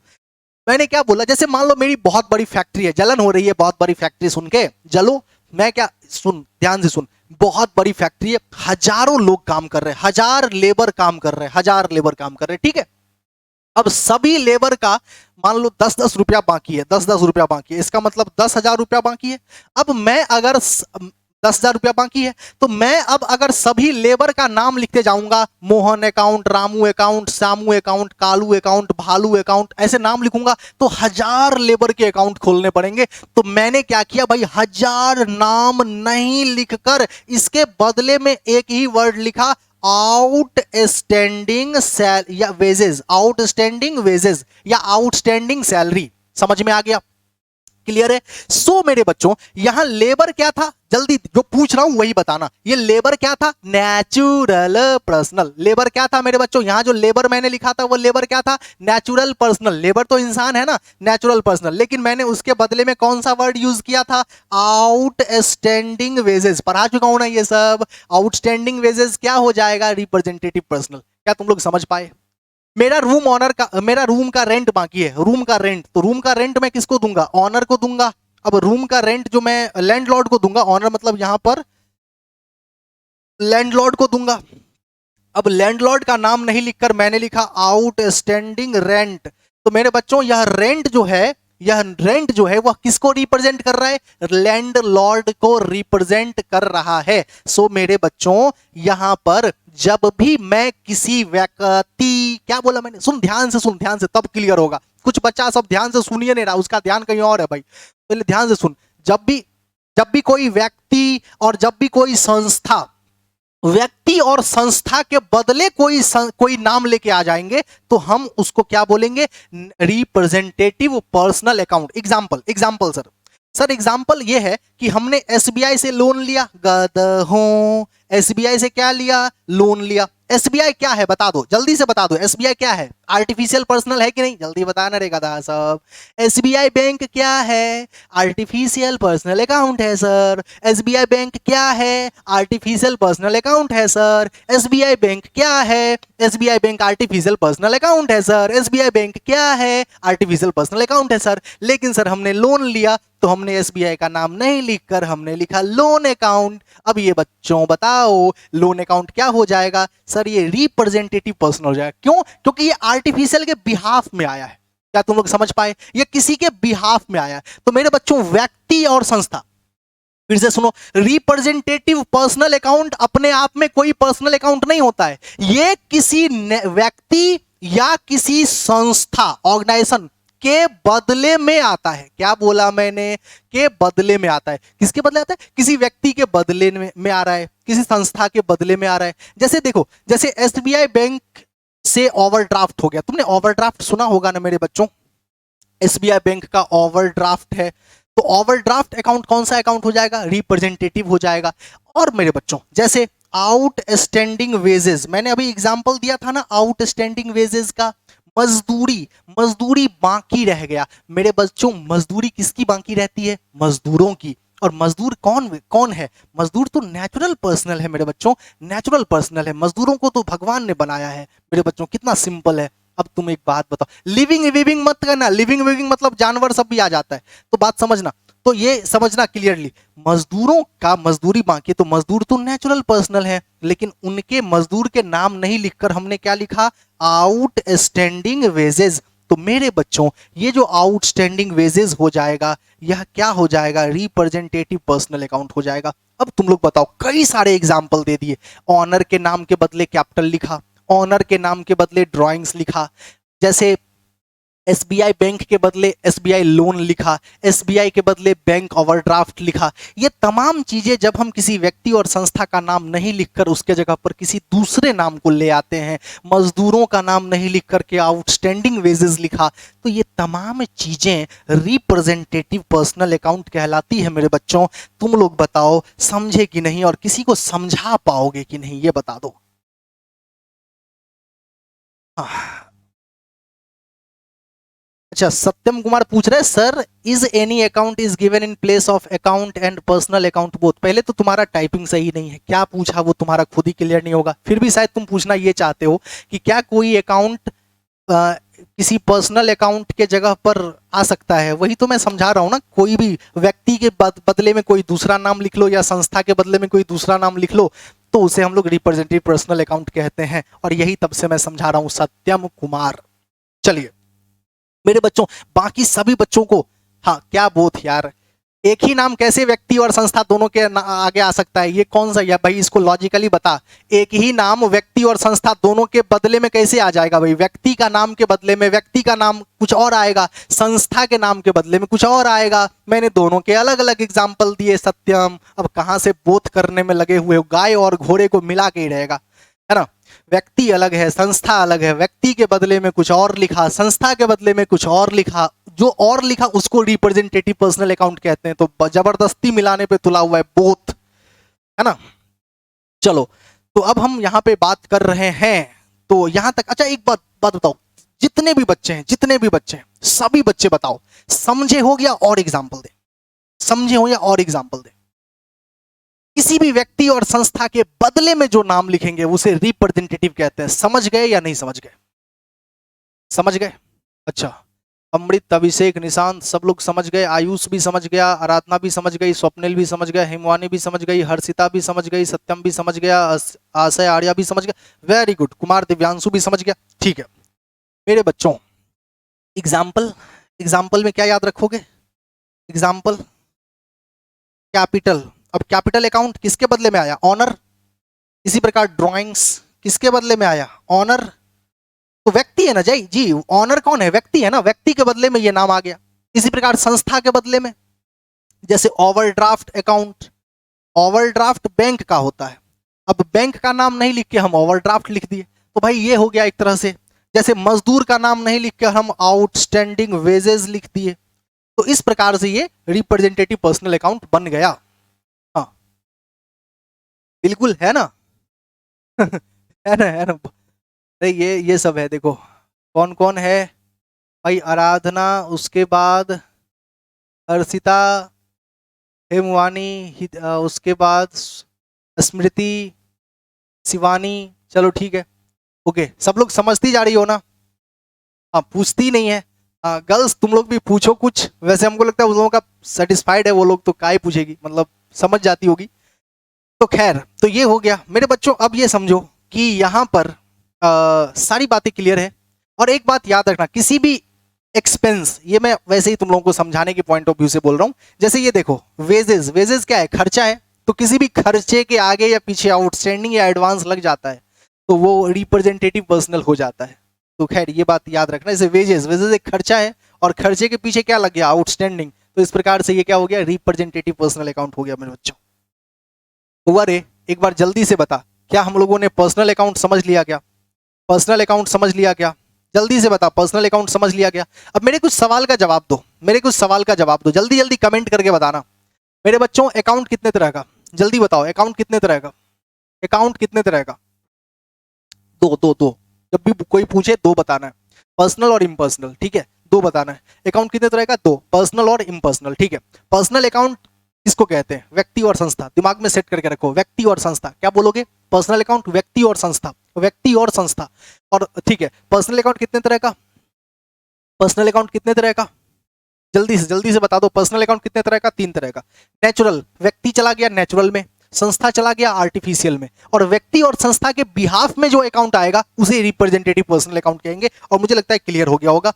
मैंने क्या बोला, जैसे मान लो मेरी बहुत बड़ी फैक्ट्री है, जलन हो रही है, बहुत बड़ी फैक्ट्री सुन के जलो, मैं क्या, सुन ध्यान से सुन, बहुत बड़ी फैक्ट्री है, हजारों लोग काम कर रहे हैं, 1000 लेबर काम कर रहे हैं, 1000 लेबर काम कर रहे हैं, ठीक है। अब सभी लेबर का मान लो 10-10 रुपया बाकी है, 10-10 रुपया बाकी है, इसका मतलब 10,000 रुपया बाकी है। अब मैं अगर 10,000 रुपया बाकी है, तो मैं अब अगर सभी लेबर का नाम लिखते जाऊंगा, Mohan account, Ramu account, Shyamu account, Kalu account, भालू अकाउंट, ऐसे नाम लिखूंगा तो 1000 लेबर के अकाउंट खोलने पड़ेंगे। तो मैंने क्या किया भाई, 1000 नाम नहीं लिखकर इसके बदले में एक ही वर्ड लिखा, आउटस्टैंडिंग सैल या वेजेस, आउटस्टैंडिंग वेजेस या आउटस्टैंडिंग सैलरी। समझ में आ गया? क्लियर है? सो मेरे बच्चों यहां लेबर क्या था, जल्दी जो पूछ रहा हूं वही बताना। ये लेबर क्या था? Natural personal. लेबर क्या था मेरे बच्चों? यहां जो लेबर मैंने लिखा था वो लेबर क्या था? Natural personal. लेबर तो इंसान है ना, नेचुरल पर्सनल, लेकिन मैंने उसके बदले में कौन सा वर्ड यूज किया था? Outstanding wages. पढ़ा चुका हूं ना ये सब। आउटस्टैंडिंग वेजेस क्या हो जाएगा? Representative personal. क्या तुम लोग समझ पाए? मेरा रूम ऑनर का, मेरा रूम का रेंट बाकी है, रूम का रेंट, तो रूम का रेंट मैं किसको दूंगा? ऑनर को दूंगा। अब रूम का रेंट जो मैं लैंडलॉर्ड को दूंगा, ऑनर मतलब यहां पर लैंडलॉर्ड को दूंगा। अब लैंडलॉर्ड का नाम नहीं लिखकर मैंने लिखा आउटस्टैंडिंग रेंट। तो मेरे बच्चों यह रेंट जो है, यह रेंट जो है वह किसको रिप्रेजेंट कर रहा है? लैंडलॉर्ड को रिप्रेजेंट कर रहा है। सो मेरे बच्चों यहां पर जब भी मैं किसी व्यक्ति, क्या बोला मैंने? सुन ध्यान से, सुन ध्यान से, तब क्लियर होगा। कुछ बच्चा सब ध्यान से सुनिए नहीं रहा, उसका ध्यान कहीं और है भाई। पहले ध्यान से सुन। जब भी कोई व्यक्ति और जब भी कोई संस्था, व्यक्ति और संस्था के बदले कोई नाम लेके आ जाएंगे तो हम उसको क्या बोलेंगे? Representative personal account. Example sir example ये है कि हमने एसबीआई से लोन लिया, गधों, एसबीआई से क्या लिया? लोन लिया। एसबीआई क्या है बता दो, जल्दी से बता दो। एसबीआई क्या है? आर्टिफिशियल पर्सनल है कि नहीं? जल्दी बताना रे गधा सब। एसबीआई बैंक क्या है? आर्टिफिशियल पर्सनल अकाउंट है सर। एसबीआई बैंक क्या है? आर्टिफिशियल पर्सनल अकाउंट है सर। एसबीआई बैंक क्या है? SBI bank artificial personal account है सर। एसबीआई बैंक क्या है? आर्टिफिशियल पर्सनल अकाउंट है सर। लेकिन सर हमने लोन लिया तो हमने एसबीआई का नाम नहीं लिखकर हमने लिखा लोन अकाउंट। अब ये बच्चों बताओ लोन अकाउंट क्या हो जाएगा? सर ये रिप्रेजेंटेटिव पर्सन हो जाएगा। क्यों? क्योंकि ये आर्टिफिशियल के बिहाफ में आया है। क्या तुम लोग समझ पाए? ये किसी के बिहाफ में आया है। तो मेरे बच्चों व्यक्ति और संस्था, फिर से सुनो, रिप्रेजेंटेटिव पर्सनल अकाउंट अपने आप में कोई पर्सनल अकाउंट नहीं होता है। ये किसी व्यक्ति या किसी संस्था, ऑर्गेनाइजेशन के बदले में आता है। क्या बोला मैंने? के बदले में आता है। किसके बदले आता है? किसी व्यक्ति के बदले में आ रहा है, किसी संस्था के बदले में आ रहा है। जैसे देखो, जैसे एसबीआई बैंक से ओवरड्राफ्ट हो गया। तुमने ओवरड्राफ्ट सुना होगा ना मेरे बच्चों? एसबीआई बैंक का ओवरड्राफ्ट है, तो ओवरड्राफ्ट अकाउंट कौन सा अकाउंट हो जाएगा? रिप्रेजेंटेटिव हो जाएगा। और मेरे बच्चों जैसे आउटस्टैंडिंग वेजेस, मैंने अभी एग्जांपल दिया था ना आउटस्टैंडिंग वेजेस का। मजदूरी बाकी रह गया। मेरे बच्चों मजदूरी किसकी बाकी रहती है? मजदूरों की। और मजदूर कौन है? मजदूर तो नेचुरल पर्सनल है मेरे बच्चों, नेचुरल पर्सनल है। मजदूरों को तो भगवान ने बनाया है मेरे बच्चों। कितना सिंपल है। अब तुम एक बात बताओ, लिविंग विविंग मत करना। लिविंग विविंग मतलब जानवर सब भी आ जाता है, तो बात समझना। तो ये समझना क्लियरली, मजदूरों का मजदूरी बाकी, तो मजदूर तो नेचुरल पर्सनल है, लेकिन उनके मजदूर के नाम नहीं लिखकर हमने क्या लिखा? Outstanding wages. तो मेरे बच्चों ये जो आउटस्टैंडिंग वेजेस हो जाएगा, यह क्या हो जाएगा? रिप्रेजेंटेटिव पर्सनल अकाउंट हो जाएगा। अब तुम लोग बताओ, कई सारे एग्जाम्पल दे दिए। ऑनर के नाम के बदले कैपिटल लिखा, ऑनर के नाम के बदले ड्राइंग्स लिखा, जैसे एसबीआई बैंक के बदले एसबीआई लोन लिखा, एसबीआई के बदले बैंक ओवरड्राफ्ट लिखा। ये तमाम चीजें जब हम किसी व्यक्ति और संस्था का नाम नहीं लिखकर उसके जगह पर किसी दूसरे नाम को ले आते हैं, मजदूरों का नाम नहीं लिख करके आउटस्टैंडिंग वेजेस लिखा, तो ये तमाम चीजें रिप्रेजेंटेटिव पर्सनल अकाउंट कहलाती है मेरे बच्चों। तुम लोग बताओ समझे कि नहीं, और किसी को समझा पाओगे कि नहीं, ये बता दो। अच्छा, सत्यम कुमार पूछ रहे हैं sir, is any account is given in place of account and personal account both. पहले तो तुम्हारा टाइपिंग सही नहीं है, क्या पूछा वो तुम्हारा खुद ही क्लियर नहीं होगा। फिर भी शायद तुम पूछना ये चाहते हो कि क्या कोई अकाउंट किसी पर्सनल अकाउंट के जगह पर आ सकता है, वही तो मैं समझा रहा हूँ ना। कोई भी व्यक्ति के बदले में कोई दूसरा नाम लिख लो या संस्था के बदले में कोई दूसरा नाम लिख लो तो उसे हम लोग रिप्रेजेंटेटिव पर्सनल अकाउंट कहते हैं, और यही तब से मैं समझा रहा हूँ, सत्यम कुमार। चलिए मेरे बच्चों, बाकी सभी बच्चों को, हाँ क्या बोथ यार, एक ही नाम कैसे व्यक्ति और संस्था दोनों के आगे आ सकता है? ये कौन सा है भाई, इसको लॉजिकली बता। एक ही नाम व्यक्ति और संस्था दोनों के बदले में कैसे आ जाएगा भाई? व्यक्ति का नाम के बदले में व्यक्ति का नाम कुछ और आएगा, संस्था के नाम के बदले में कुछ और आएगा। मैंने दोनों के अलग अलग एग्जाम्पल दिए सत्यम। अब कहां से बोथ करने में लगे हुए हो? गाय और घोड़े को मिला के ही रहेगा, है ना। व्यक्ति अलग है, संस्था अलग है। व्यक्ति के बदले में कुछ और लिखा, संस्था के बदले में कुछ और लिखा, जो और लिखा उसको रिप्रेजेंटेटिव पर्सनल अकाउंट कहते हैं। तो जबरदस्ती मिलाने पे तुला हुआ है बोथ, है ना। चलो तो अब हम यहाँ पे बात कर रहे हैं, तो यहां तक अच्छा एक बात बताओ, जितने भी बच्चे हैं सभी बच्चे बताओ, समझे हो या और एग्जाम्पल दे? समझे हो या और एग्जाम्पल दे? किसी भी व्यक्ति और संस्था के बदले में जो नाम लिखेंगे उसे रिप्रेजेंटेटिव कहते हैं। समझ गए या नहीं समझ गए? समझ गए? अच्छा, अमृत, अभिषेक, निशांत सब लोग समझ गए। आयुष भी समझ गया, आराधना भी समझ गई, स्वप्निल भी समझ गया, हिमवानी भी समझ गई, हर्षिता भी समझ गई, सत्यम भी समझ गया, आशय आर्या भी समझ गया। Very good. कुमार दिव्यांशु भी समझ गया। ठीक है मेरे बच्चों, एग्जाम्पल में क्या याद रखोगे? Example capital. अब कैपिटल अकाउंट किसके बदले में आया? ऑनर। इसी प्रकार ड्राइंग्स किसके बदले में आया? ऑनर। तो व्यक्ति है ना जी, ऑनर कौन है? व्यक्ति है ना, व्यक्ति के बदले में ये नाम आ गया। इसी प्रकार संस्था के बदले में, जैसे ओवरड्राफ्ट अकाउंट, ओवरड्राफ्ट बैंक का होता है। अब बैंक का नाम नहीं लिख के हम ओवरड्राफ्ट लिख दिए, तो भाई ये हो गया एक तरह से। जैसे मजदूर का नाम नहीं लिख के हम आउटस्टैंडिंग वेजेस लिख दिए, तो इस प्रकार से ये रिप्रेजेंटेटिव पर्सनल अकाउंट बन गया। हाँ बिल्कुल, है ना। है ना। अरे ये सब है, देखो कौन कौन है भाई। आराधना, उसके बाद हर्षिता, हेमवानी, उसके बाद स्मृति, शिवानी। चलो ठीक है, ओके। सब लोग समझती जा रही हो ना? हाँ, पूछती नहीं है। हाँ गर्ल्स, तुम लोग भी पूछो कुछ। वैसे हमको लगता है उन लोगों का सेटिस्फाइड है वो लोग, तो काय पूछेगी, मतलब समझ जाती होगी। तो खैर, तो ये हो गया मेरे बच्चों। अब ये समझो कि यहाँ पर सारी बातें क्लियर है। और एक बात याद रखना, किसी भी एक्सपेंस, ये मैं वैसे ही तुम लोगों को समझाने के पॉइंट ऑफ व्यू से बोल रहा हूँ। जैसे ये देखो, वेजेस क्या है? खर्चा है। तो किसी भी खर्चे के आगे या पीछे आउटस्टैंडिंग या एडवांस लग जाता है तो वो रिप्रेजेंटेटिव पर्सनल हो जाता है। तो खैर ये बात याद रखना। जैसे वेजेस एक खर्चा है और खर्चे के पीछे क्या लग गया? आउटस्टैंडिंग। तो इस प्रकार से ये क्या हो गया? रिप्रेजेंटेटिव पर्सनल अकाउंट हो गया मेरे बच्चों। हुआ रे? एक बार जल्दी से बता, क्या हम लोगों ने पर्सनल अकाउंट समझ लिया क्या? पर्सनल अकाउंट समझ लिया क्या? जल्दी से बता, पर्सनल अकाउंट समझ लिया क्या? अब मेरे कुछ सवाल का जवाब दो, जल्दी जल्दी कमेंट करके बताना मेरे बच्चों। अकाउंट कितने तरह का? जल्दी बताओ, अकाउंट कितने तरह का? अकाउंट कितने तरह का? दो। जब भी कोई पूछे दो बताना है, पर्सनल और इम्पर्सनल, ठीक है? दो बताना है। अकाउंट कितने तरह का? दो, पर्सनल और इम्पर्सनल, ठीक है? पर्सनल अकाउंट किसको कहते हैं? व्यक्ति और संस्था। दिमाग में सेट करके रखो, व्यक्ति और संस्था। क्या बोलोगे? पर्सनल अकाउंट व्यक्ति और संस्था, व्यक्ति और संस्था। और ठीक है, पर्सनल अकाउंट कितने तरह का? पर्सनल अकाउंट कितने तरह का? जल्दी से बता दो। पर्सनल अकाउंट कितने तरह का? 3 तरह का। नेचुरल, व्यक्ति चला गया नेचुरल में, संस्था चला गया आर्टिफिशियल में, और व्यक्ति और संस्था के बिहाफ में जो अकाउंट आएगा उसे रिप्रेजेंटेटिव पर्सनल अकाउंट कहेंगे। और मुझे लगता है क्लियर हो गया होगा।